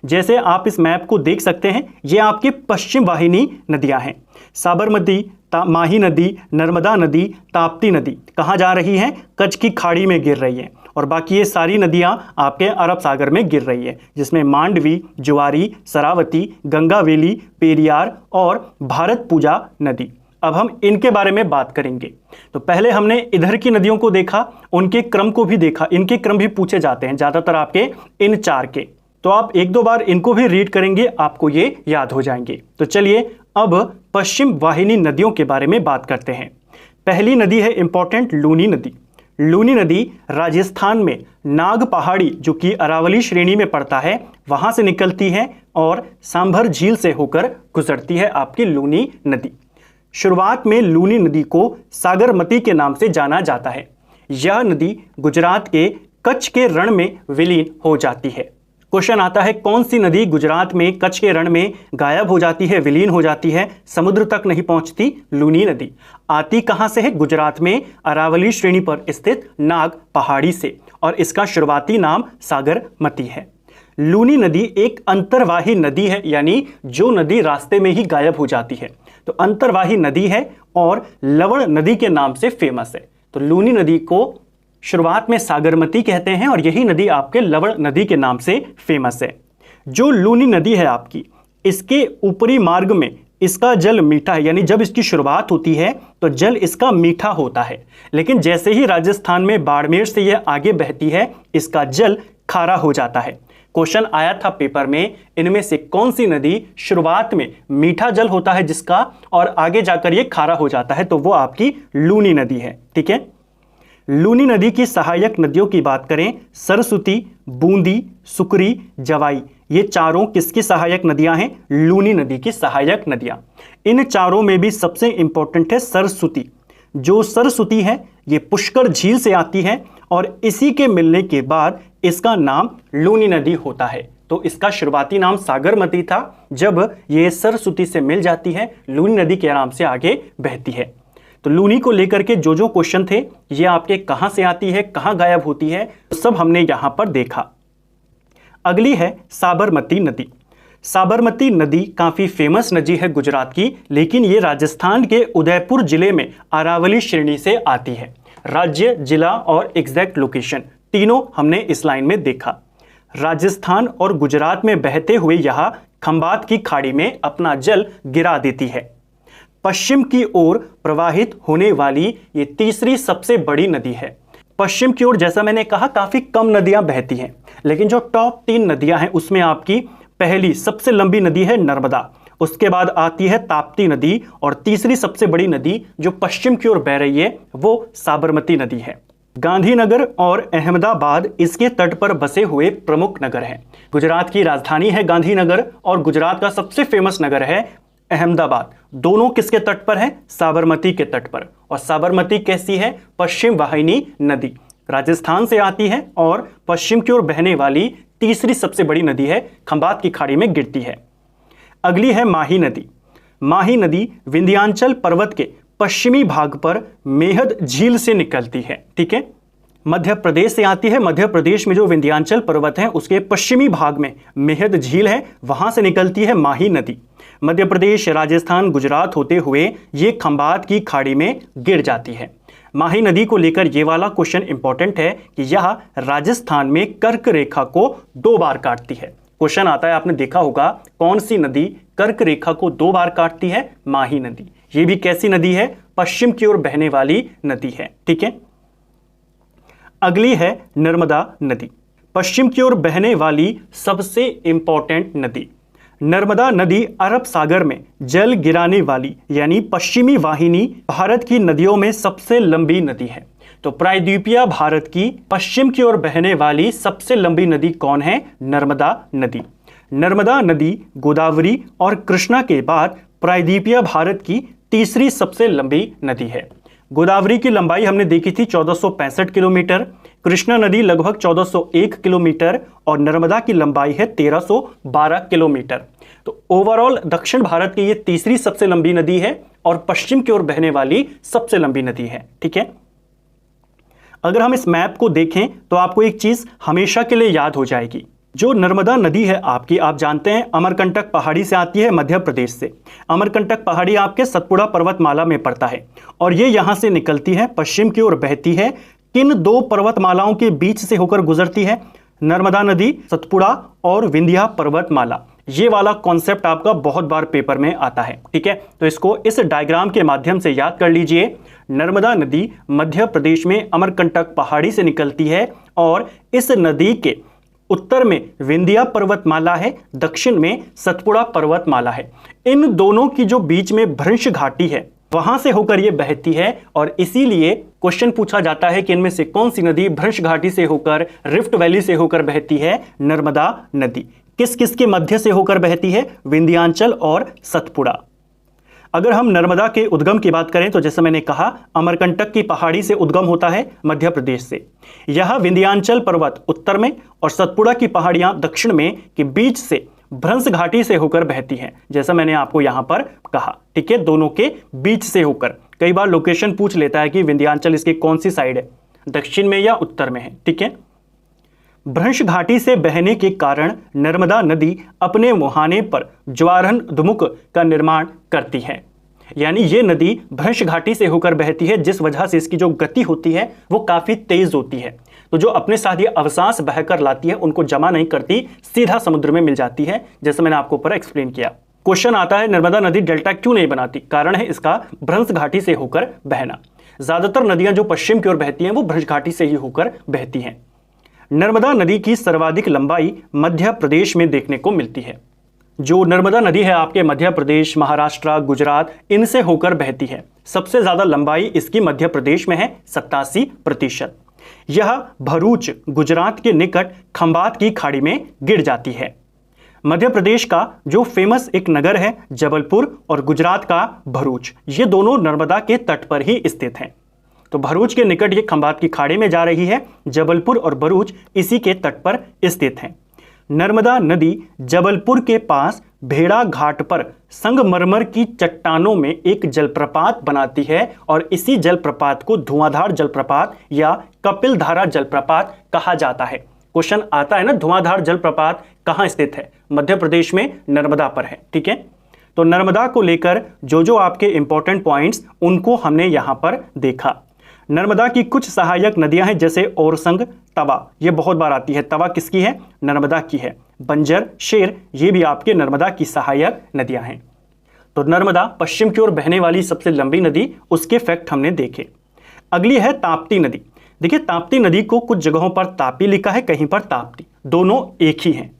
जैसे आप इस मैप को देख सकते हैं, ये आपकी पश्चिम वाहिनी नदियां हैं। साबरमती, माही नदी, नर्मदा नदी, ताप्ती नदी कहाँ जा रही हैं? कच्छ की खाड़ी में गिर रही है। और बाकी ये सारी नदियां आपके अरब सागर में गिर रही है, जिसमें मांडवी, जुआरी, शरावती, गंगावेली, पेरियार और भारतपुजा नदी। अब हम इनके बारे में बात करेंगे। तो पहले हमने इधर की नदियों को देखा, उनके क्रम को भी देखा। इनके क्रम भी पूछे जाते हैं ज़्यादातर आपके इन 4 के, तो आप 1-2 बार इनको भी रीड करेंगे, आपको ये याद हो जाएंगे। तो चलिए अब पश्चिम वाहिनी नदियों के बारे में बात करते हैं। पहली नदी है इंपॉर्टेंट, लूनी नदी। लूनी नदी राजस्थान में नाग पहाड़ी, जो कि अरावली श्रेणी में पड़ता है, वहां से निकलती है और सांभर झील से होकर गुजरती है आपकी लूनी नदी। शुरुआत में लूनी नदी को सागरमती के नाम से जाना जाता है। यह नदी गुजरात के कच्छ के रण में विलीन हो जाती है। क्वेश्चन आता है, कौन सी नदी गुजरात में कच्छ के रण में गायब हो जाती है, विलीन हो जाती है, समुद्र तक नहीं पहुंचती? लूनी नदी आती कहां से है? गुजरात में अरावली श्रेणी पर स्थित नाग पहाड़ी से, और इसका शुरुआती नाम सागरमती है। लूनी नदी एक अंतर्वाही नदी है, यानी जो नदी रास्ते में ही गायब हो जाती है, तो अंतर्वाही नदी है और लवण नदी के नाम से फेमस है। तो लूनी नदी को शुरुआत में सागरमती कहते हैं और यही नदी आपके लवण नदी के नाम से फेमस है। जो लूनी नदी है आपकी, इसके ऊपरी मार्ग में इसका जल मीठा है, यानी जब इसकी शुरुआत होती है तो जल इसका मीठा होता है, लेकिन जैसे ही राजस्थान में बाड़मेर से यह आगे बहती है, इसका जल खारा हो जाता है। क्वेश्चन आया था पेपर में, इनमें से कौन सी नदी शुरुआत में मीठा जल होता है जिसका, और आगे जाकर ये खारा हो जाता है? तो वो आपकी लूनी नदी है। ठीक है, लूनी नदी की सहायक नदियों की बात करें, सरस्वती, बूंदी, सुकरी, जवाई, ये चारों किसकी सहायक नदियां हैं? लूनी नदी की सहायक नदियां। इन चारों में भी सबसे इंपॉर्टेंट है सरस्वती। जो सरस्वती है ये पुष्कर झील से आती है और इसी के मिलने के बाद इसका नाम लूनी नदी होता है। तो इसका शुरुआती नाम सागरमती था, जब ये सरस्वती से मिल जाती है लूनी नदी के नाम से आगे बहती है। तो लूनी को लेकर के जो क्वेश्चन थे, ये आपके कहां से आती है, कहां गायब होती है, तो सब हमने यहां पर देखा। अगली है साबरमती नदी। साबरमती नदी काफी फेमस नदी है गुजरात की, लेकिन ये राजस्थान के उदयपुर जिले में अरावली श्रेणी से आती है। राज्य, जिला और एग्जैक्ट लोकेशन तीनों हमने इस लाइन में देखा। राजस्थान और गुजरात में बहते हुए यह खंबात की खाड़ी में अपना जल गिरा देती है। पश्चिम की ओर प्रवाहित होने वाली ये तीसरी सबसे बड़ी नदी है। पश्चिम की ओर जैसा मैंने कहा काफी कम नदियां बहती हैं, लेकिन जो टॉप 3 नदियां हैं उसमें आपकी पहली सबसे लंबी नदी है नर्मदा, उसके बाद आती है ताप्ती नदी, और तीसरी सबसे बड़ी नदी जो पश्चिम की ओर बह रही है वो साबरमती नदी है। गांधीनगर और अहमदाबाद इसके तट पर बसे हुए प्रमुख नगर हैं। गुजरात की राजधानी है गांधीनगर और गुजरात का सबसे फेमस नगर है अहमदाबाद। दोनों किसके तट पर है? साबरमती के तट पर। और साबरमती कैसी है? पश्चिम वाहिनी नदी, राजस्थान से आती है और पश्चिम की ओर बहने वाली तीसरी सबसे बड़ी नदी है, खंबात की खाड़ी में गिरती है। अगली है माही नदी। माही नदी विंध्याचल पर्वत के पश्चिमी भाग पर मेहद झील से निकलती है। ठीक है, मध्य प्रदेश से आती है। मध्य प्रदेश में जो विंध्याचल पर्वत है उसके पश्चिमी भाग में मेहद झील है, वहां से निकलती है माही नदी। मध्य प्रदेश, राजस्थान, गुजरात होते हुए ये खंबात की खाड़ी में गिर जाती है। माही नदी को लेकर ये वाला क्वेश्चन इंपॉर्टेंट है कि यह राजस्थान में कर्क रेखा को 2 बार काटती है। क्वेश्चन आता है, आपने देखा होगा, कौन सी नदी कर्क रेखा को 2 बार काटती है? माही नदी। ये भी कैसी नदी है? पश्चिम की ओर बहने वाली नदी है। ठीक है, अगली है नर्मदा नदी। पश्चिम की ओर बहने वाली सबसे इंपॉर्टेंट नदी। नर्मदा नदी अरब सागर में जल गिराने वाली यानी पश्चिमी वाहिनी भारत की नदियों में सबसे लंबी नदी है। तो प्रायद्वीपीय भारत की पश्चिम की ओर बहने वाली सबसे लंबी नदी कौन है? नर्मदा नदी। नर्मदा नदी गोदावरी और कृष्णा के बाद प्रायद्वीपीय भारत की तीसरी सबसे लंबी नदी है। गोदावरी की लंबाई हमने देखी थी 1465 किलोमीटर, कृष्णा नदी लगभग 1401 किलोमीटर और नर्मदा की लंबाई है 1312 किलोमीटर। तो ओवरऑल दक्षिण भारत की ये तीसरी सबसे लंबी नदी है और पश्चिम की ओर बहने वाली सबसे लंबी नदी है। ठीक है, अगर हम इस मैप को देखें तो आपको एक चीज हमेशा के लिए याद हो जाएगी। जो नर्मदा नदी है आपकी, आप जानते हैं अमरकंटक पहाड़ी से आती है, मध्य प्रदेश से। अमरकंटक पहाड़ी आपके सतपुड़ा पर्वतमाला में पड़ता है और ये यहां से निकलती है, पश्चिम की ओर बहती है। किन दो पर्वतमालाओं के बीच से होकर गुजरती है? नर्मदा नदी, सतपुड़ा और विंध्या पर्वतमाला। ये वाला कॉन्सेप्ट आपका बहुत बार पेपर में आता है। ठीक है, तो इसको इस डायग्राम के माध्यम से याद कर लीजिए। नर्मदा नदी मध्य प्रदेश में अमरकंटक पहाड़ी से निकलती है और इस नदी के उत्तर में विंध्या पर्वतमाला है, दक्षिण में सतपुड़ा पर्वतमाला है। इन दोनों की जो बीच में भ्रंश घाटी है वहां से होकर ये बहती है और इसीलिए क्वेश्चन पूछा जाता है कि इनमें से कौन सी नदी भ्रंश घाटी से होकर, रिफ्ट वैली से होकर बहती है? नर्मदा नदी। किस किस के मध्य से होकर बहती है? विंध्याचल और सतपुड़ा। अगर हम नर्मदा के उद्गम की बात करें तो जैसे मैंने कहा अमरकंटक की पहाड़ी से उद्गम होता है मध्य प्रदेश से। यह विंध्याचल पर्वत उत्तर में और सतपुड़ा की पहाड़ियां दक्षिण में के बीच से भ्रंश घाटी से होकर बहती हैं, जैसा मैंने आपको यहां पर कहा। ठीक है, दोनों के बीच से होकर। कई बार लोकेशन पूछ लेता है कि विंध्याचल इसकी कौन सी साइड है, दक्षिण में या उत्तर में है। ठीक है, भ्रंश घाटी से बहने के कारण नर्मदा नदी अपने मुहाने पर ज्वारनदमुख का निर्माण करती है। यानी ये नदी भ्रंश घाटी से होकर बहती है, जिस वजह से इसकी जो गति होती है वो काफी तेज होती है। तो जो अपने साथ ये अवसांश बहकर लाती है उनको जमा नहीं करती, सीधा समुद्र में मिल जाती है, जैसे मैंने आपको ऊपर एक्सप्लेन किया। क्वेश्चन आता है नर्मदा नदी डेल्टा क्यों नहीं बनाती? कारण है इसका भ्रंश घाटी से होकर बहना। ज्यादातर नदियां जो पश्चिम की ओर बहती हैं वो भ्रंश घाटी से ही होकर बहती हैं। नर्मदा नदी की सर्वाधिक लंबाई मध्य प्रदेश में देखने को मिलती है। जो नर्मदा नदी है आपके मध्य प्रदेश, महाराष्ट्र, गुजरात इनसे होकर बहती है। सबसे ज्यादा लंबाई इसकी मध्य प्रदेश में है, 87%। यह भरूच गुजरात के निकट खंबात की खाड़ी में गिर जाती है। मध्य प्रदेश का जो फेमस एक नगर है जबलपुर और गुजरात का भरूच, ये दोनों नर्मदा के तट पर ही स्थित हैं। तो भरूच के निकट ये खंबात की खाड़ी में जा रही है, जबलपुर और भरूच इसी के तट पर स्थित हैं। नर्मदा नदी जबलपुर के पास भेड़ा घाट पर संगमरमर की चट्टानों में एक जलप्रपात बनाती है और इसी जलप्रपात को धुआंधार जलप्रपात या कपिलधारा जलप्रपात कहा जाता है। क्वेश्चन आता है ना, धुआंधार जलप्रपात कहाँ स्थित है? मध्य प्रदेश में नर्मदा पर है। ठीक है, तो नर्मदा को लेकर जो आपके इंपॉर्टेंट पॉइंट्स उनको हमने यहां पर देखा। नर्मदा की कुछ सहायक नदियां हैं जैसे ओरसंग, तवा, ये बहुत बार आती है। तवा किसकी है? नर्मदा की है। बंजर, शेर, ये भी आपके नर्मदा की सहायक नदियां हैं। तो नर्मदा पश्चिम की ओर बहने वाली सबसे लंबी नदी, उसके फैक्ट हमने देखे। अगली है ताप्ती नदी। देखिए, ताप्ती नदी को कुछ जगहों पर तापी लिखा है, कहीं पर ताप्ती, दोनों एक ही हैं।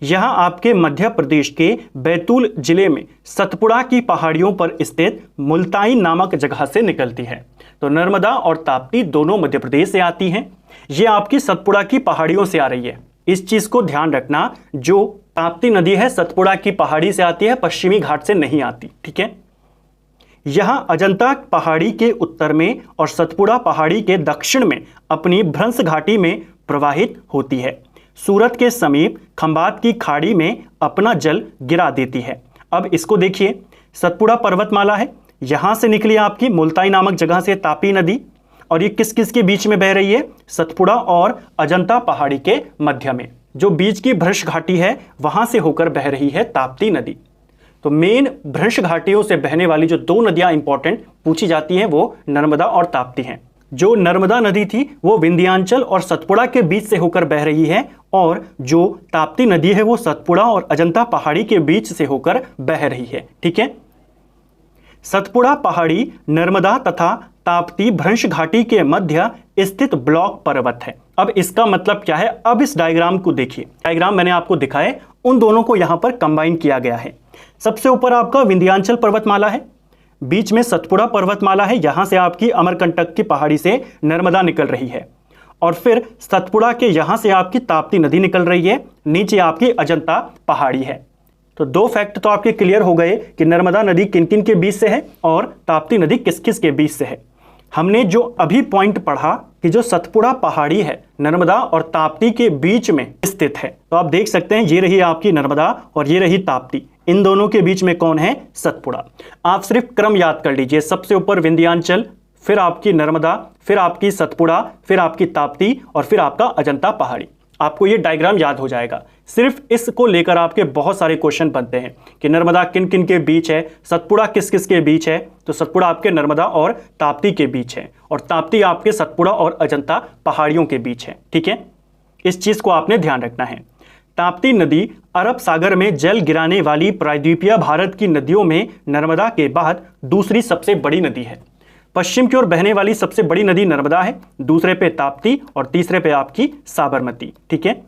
यहां आपके मध्य प्रदेश के बैतूल जिले में सतपुड़ा की पहाड़ियों पर स्थित मुल्ताई नामक जगह से निकलती है। तो नर्मदा और ताप्ती दोनों मध्य प्रदेश से आती हैं। ये आपकी सतपुड़ा की पहाड़ियों से आ रही है। इस चीज को ध्यान रखना, जो ताप्ती नदी है सतपुड़ा की पहाड़ी से आती है, पश्चिमी घाट से नहीं आती। ठीक है, यहां अजंता पहाड़ी के उत्तर में और सतपुड़ा पहाड़ी के दक्षिण में अपनी भ्रंश घाटी में प्रवाहित होती है। सूरत के समीप खंबात की खाड़ी में अपना जल गिरा देती है। अब इसको देखिए, सतपुड़ा पर्वतमाला है, यहां से निकली आपकी मुल्ताई नामक जगह से तापी नदी, और ये किस किस के बीच में बह रही है? सतपुड़ा और अजंता पहाड़ी के मध्य में, जो बीच की भ्रंश घाटी है वहां से होकर बह रही है ताप्ती नदी। तो मेन भ्रंश घाटियों से बहने वाली जो दो नदियां इंपॉर्टेंट पूछी जाती हैं वो नर्मदा और ताप्ती हैं। जो नर्मदा नदी थी वो विंध्याचल और सतपुड़ा के बीच से होकर बह रही है, और जो ताप्ती नदी है वो सतपुड़ा और अजंता पहाड़ी के बीच से होकर बह रही है। ठीक है, सतपुड़ा पहाड़ी नर्मदा तथा ताप्ती भ्रंश घाटी के मध्य स्थित ब्लॉक पर्वत है। अब इसका मतलब क्या है? अब इस डायग्राम को देखिए, डायग्राम मैंने आपको दिखाए, उन दोनों को यहां पर कंबाइन किया गया है। सबसे ऊपर आपका विंध्याचल पर्वतमाला है, बीच में सतपुड़ा पर्वतमाला है, यहां से आपकी अमरकंटक की पहाड़ी से नर्मदा निकल रही है, और फिर सतपुड़ा के यहां से आपकी ताप्ती नदी निकल रही है, नीचे आपकी अजंता पहाड़ी है। तो दो फैक्ट तो आपके क्लियर हो गए कि नर्मदा नदी किन किन के बीच से है और ताप्ती नदी किस किस के बीच से है। हमने जो अभी पॉइंट पढ़ा कि जो सतपुड़ा पहाड़ी है नर्मदा और ताप्ती के बीच में स्थित है। तो आप देख सकते हैं ये रही आपकी नर्मदा और ये रही ताप्ती, इन दोनों के बीच में कौन है? सतपुड़ा। आप सिर्फ क्रम याद कर लीजिए, सबसे ऊपर विंध्याचल, फिर आपकी नर्मदा, फिर आपकी सतपुड़ा, फिर आपकी ताप्ती और फिर आपका अजंता पहाड़ी। आपको ये डायग्राम याद हो जाएगा। सिर्फ इसको लेकर आपके बहुत सारे क्वेश्चन बनते हैं कि नर्मदा किन किन के बीच है, सतपुड़ा किस किस के बीच है। तो सतपुड़ा आपके नर्मदा और ताप्ती के बीच है और ताप्ती आपके सतपुड़ा और अजंता पहाड़ियों के बीच है। ठीक है, इस चीज को आपने ध्यान रखना है। ताप्ती नदी अरब सागर में जल गिराने वाली प्रायद्वीपीय भारत की नदियों में नर्मदा के बाद दूसरी सबसे बड़ी नदी है। पश्चिम की ओर बहने वाली सबसे बड़ी नदी नर्मदा है, दूसरे पे ताप्ती और तीसरे पे आपकी साबरमती। ठीक है,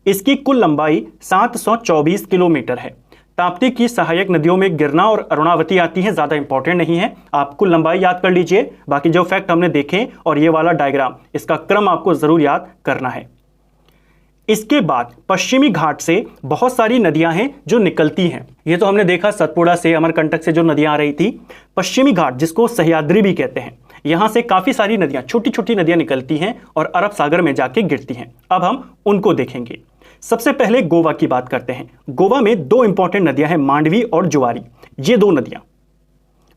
इसकी कुल लंबाई 724 किलोमीटर है। ताप्ती की सहायक नदियों में गिरना और अरुणावती आती हैं, ज्यादा इंपॉर्टेंट नहीं है, आप कुल लंबाई याद कर लीजिए। बाकी जो फैक्ट हमने देखे और ये वाला डायग्राम, इसका क्रम आपको जरूर याद करना है। इसके बाद पश्चिमी घाट से बहुत सारी नदियां हैं जो निकलती हैं। ये तो हमने देखा सतपुड़ा से, अमरकंटक से जो नदियां आ रही थी। पश्चिमी घाट जिसको सह्याद्री भी कहते हैं, यहां से काफी सारी नदियां, छोटी छोटी नदियां निकलती हैं और अरब सागर में जाके गिरती हैं। अब हम उनको देखेंगे। सबसे पहले गोवा की बात करते हैं। गोवा में दो इंपॉर्टेंट नदियां हैं, मांडवी और जुआरी। ये दो नदियां,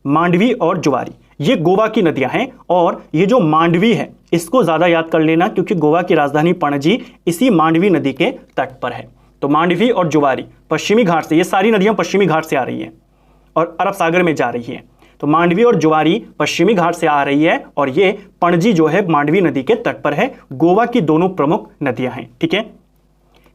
मांडवी और जुआरी, ये गोवा की नदियां हैं। और ये जो मांडवी है इसको ज्यादा याद कर लेना, क्योंकि गोवा की राजधानी पणजी इसी मांडवी नदी के तट पर है। तो मांडवी और जुआरी पश्चिमी घाट से, ये सारी नदियां पश्चिमी घाट से आ रही हैं और अरब सागर में जा रही हैं। तो मांडवी और जुआरी पश्चिमी घाट से आ रही है और ये पणजी जो है मांडवी नदी के तट पर है। गोवा की दोनों प्रमुख नदियां हैं। ठीक है,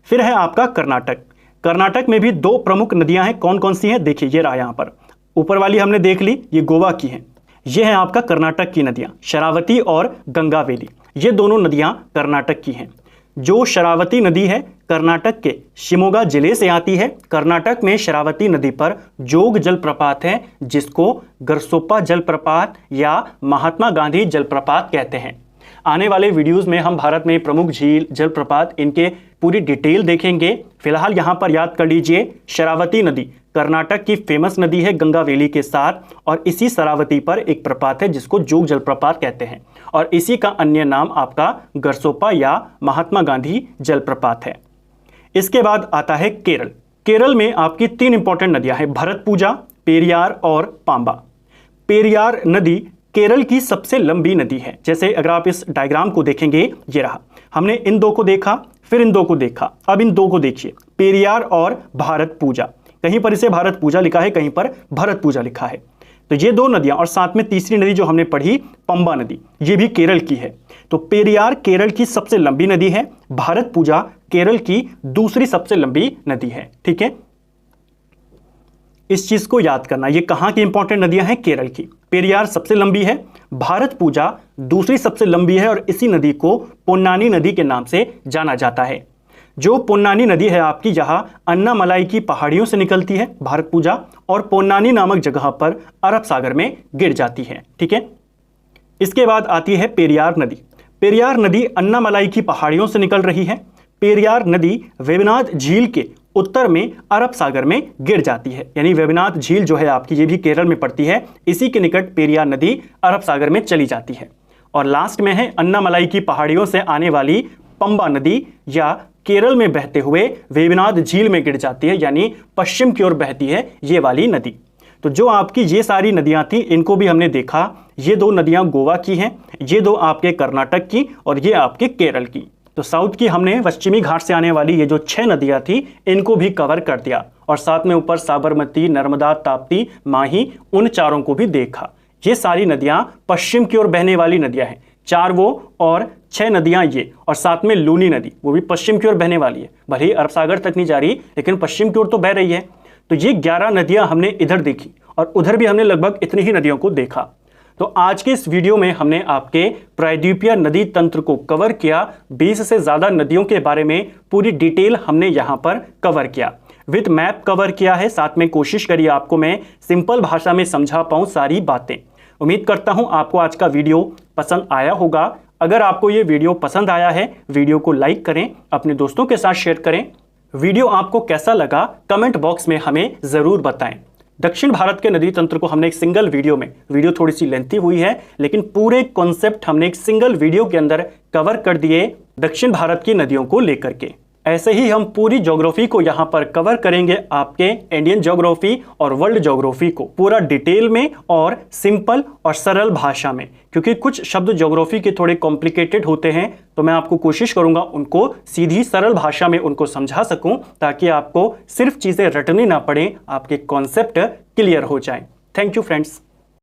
फिर है आपका कर्नाटक। कर्नाटक में भी दो प्रमुख नदियां हैं। कौन कौन सी हैं? देखिए, ये रहा यहां पर, ऊपर वाली हमने देख ली, ये गोवा की है। ये है आपका कर्नाटक की नदियां, शरावती और गंगावेली। ये दोनों नदियां कर्नाटक की हैं। जो शरावती नदी है कर्नाटक के शिमोगा जिले से आती है। कर्नाटक में शरावती नदी पर जोग जलप्रपात है, जिसको गरसोप्पा जलप्रपात या महात्मा गांधी जलप्रपात कहते हैं। आने वाले वीडियोस में हम भारत में प्रमुख झील, जलप्रपात, इनके पूरी डिटेल देखेंगे। फिलहाल यहां पर याद कर लीजिए, शरावती नदी कर्नाटक की फेमस नदी है गंगावेली के साथ, और इसी शरावती पर एक प्रपात है जिसको जोग जलप्रपात कहते हैं, और इसी का अन्य नाम आपका गरसोप्पा या महात्मा गांधी जलप्रपात है। इसके बाद आता है केरल। केरल में आपकी तीन इंपॉर्टेंट नदियां हैं, भरतपूजा, पेरियार और पांबा। पेरियार नदी केरल की सबसे लंबी नदी है। जैसे अगर आप इस डायग्राम को देखेंगे, ये रहा, हमने इन दो को देखा, फिर इन दो को देखा, अब इन दो को देखिए, पेरियार और भारतपूजा। कहीं पर इसे भारतपूजा लिखा है, कहीं पर भरतपूजा लिखा है। तो ये दो नदियां, और साथ में तीसरी नदी जो हमने पढ़ी पंबा नदी, ये भी केरल की है। तो पेरियार केरल की सबसे लंबी नदी है, भारतपूजा केरल की दूसरी सबसे लंबी नदी है। ठीक है, इस चीज को याद करना। ये कहां की इंपॉर्टेंट नदियां हैं? केरल की। पेरियार सबसे लंबी है, भारतपूजा दूसरी सबसे लंबी है, और इसी नदी को पोन्नानी नदी के नाम से जाना जाता है। जो पोन्नानी नदी है आपकी, यहाँ अन्नामलाई की पहाड़ियों से निकलती है भारतपूजा, और पोन्नानी नामक जगह पर अरब सागर में गिर जाती है। ठीक है, इसके बाद आती है पेरियार नदी। पेरियार नदी अन्नामलाई की पहाड़ियों से निकल रही है। पेरियार नदी वेवनाथ झील के उत्तर में अरब सागर में गिर जाती है, यानी वेवनाथ झील जो है आपकी, ये भी केरल में पड़ती है, इसी के निकट पेरियार नदी अरब सागर में चली जाती है। और लास्ट में है अन्नामलाई की पहाड़ियों से आने वाली पंबा नदी, या केरल में बहते हुए वेवनाथ झील में गिर जाती है, यानी पश्चिम की ओर बहती है ये वाली नदी। तो जो आपकी ये सारी नदियां थी, इनको भी हमने देखा। ये दो नदियां गोवा की हैं, ये दो आपके कर्नाटक की, और ये आपके केरल की। तो साउथ की हमने पश्चिमी घाट से आने वाली ये जो 6 नदियां थी, इनको भी कवर कर दिया, और साथ में ऊपर साबरमती, नर्मदा, ताप्ती, माही, उन चारों को भी देखा। ये सारी नदियां पश्चिम की ओर बहने वाली नदियां हैं, 4 वो और 6 नदियां ये, और साथ में लूनी नदी, वो भी पश्चिम की ओर बहने वाली है। भले ही अरब सागर तक नहीं जा रही, लेकिन पश्चिम की ओर तो बह रही है। तो ये 11 नदियां हमने इधर देखी, और उधर भी हमने लगभग इतनी ही नदियों को देखा। तो आज के इस वीडियो में हमने आपके प्रायद्वीपीय नदी तंत्र को कवर किया। 20 से ज़्यादा नदियों के बारे में पूरी डिटेल हमने यहाँ पर कवर किया, विद मैप कवर किया है। साथ में कोशिश करी आपको मैं सिंपल भाषा में समझा पाऊँ सारी बातें। उम्मीद करता हूँ आपको आज का वीडियो पसंद आया होगा। अगर आपको ये वीडियो पसंद आया है, वीडियो को लाइक करें, अपने दोस्तों के साथ शेयर करें। वीडियो आपको कैसा लगा कमेंट बॉक्स में हमें ज़रूर बताएं। दक्षिण भारत के नदी तंत्र को हमने एक सिंगल वीडियो थोड़ी सी लेंथी हुई है, लेकिन पूरे कॉन्सेप्ट हमने एक सिंगल वीडियो के अंदर कवर कर दिए दक्षिण भारत की नदियों को लेकर के। ऐसे ही हम पूरी ज्योग्राफी को यहां पर कवर करेंगे, आपके इंडियन ज्योग्राफी और वर्ल्ड ज्योग्राफी को पूरा डिटेल में और सिंपल और सरल भाषा में, क्योंकि कुछ शब्द ज्योग्राफी के थोड़े कॉम्प्लिकेटेड होते हैं, तो मैं आपको कोशिश करूंगा उनको सीधी सरल भाषा में उनको समझा सकूं, ताकि आपको सिर्फ चीजें रटनी ना पड़े, आपके कॉन्सेप्ट क्लियर हो जाए। Thank you friends.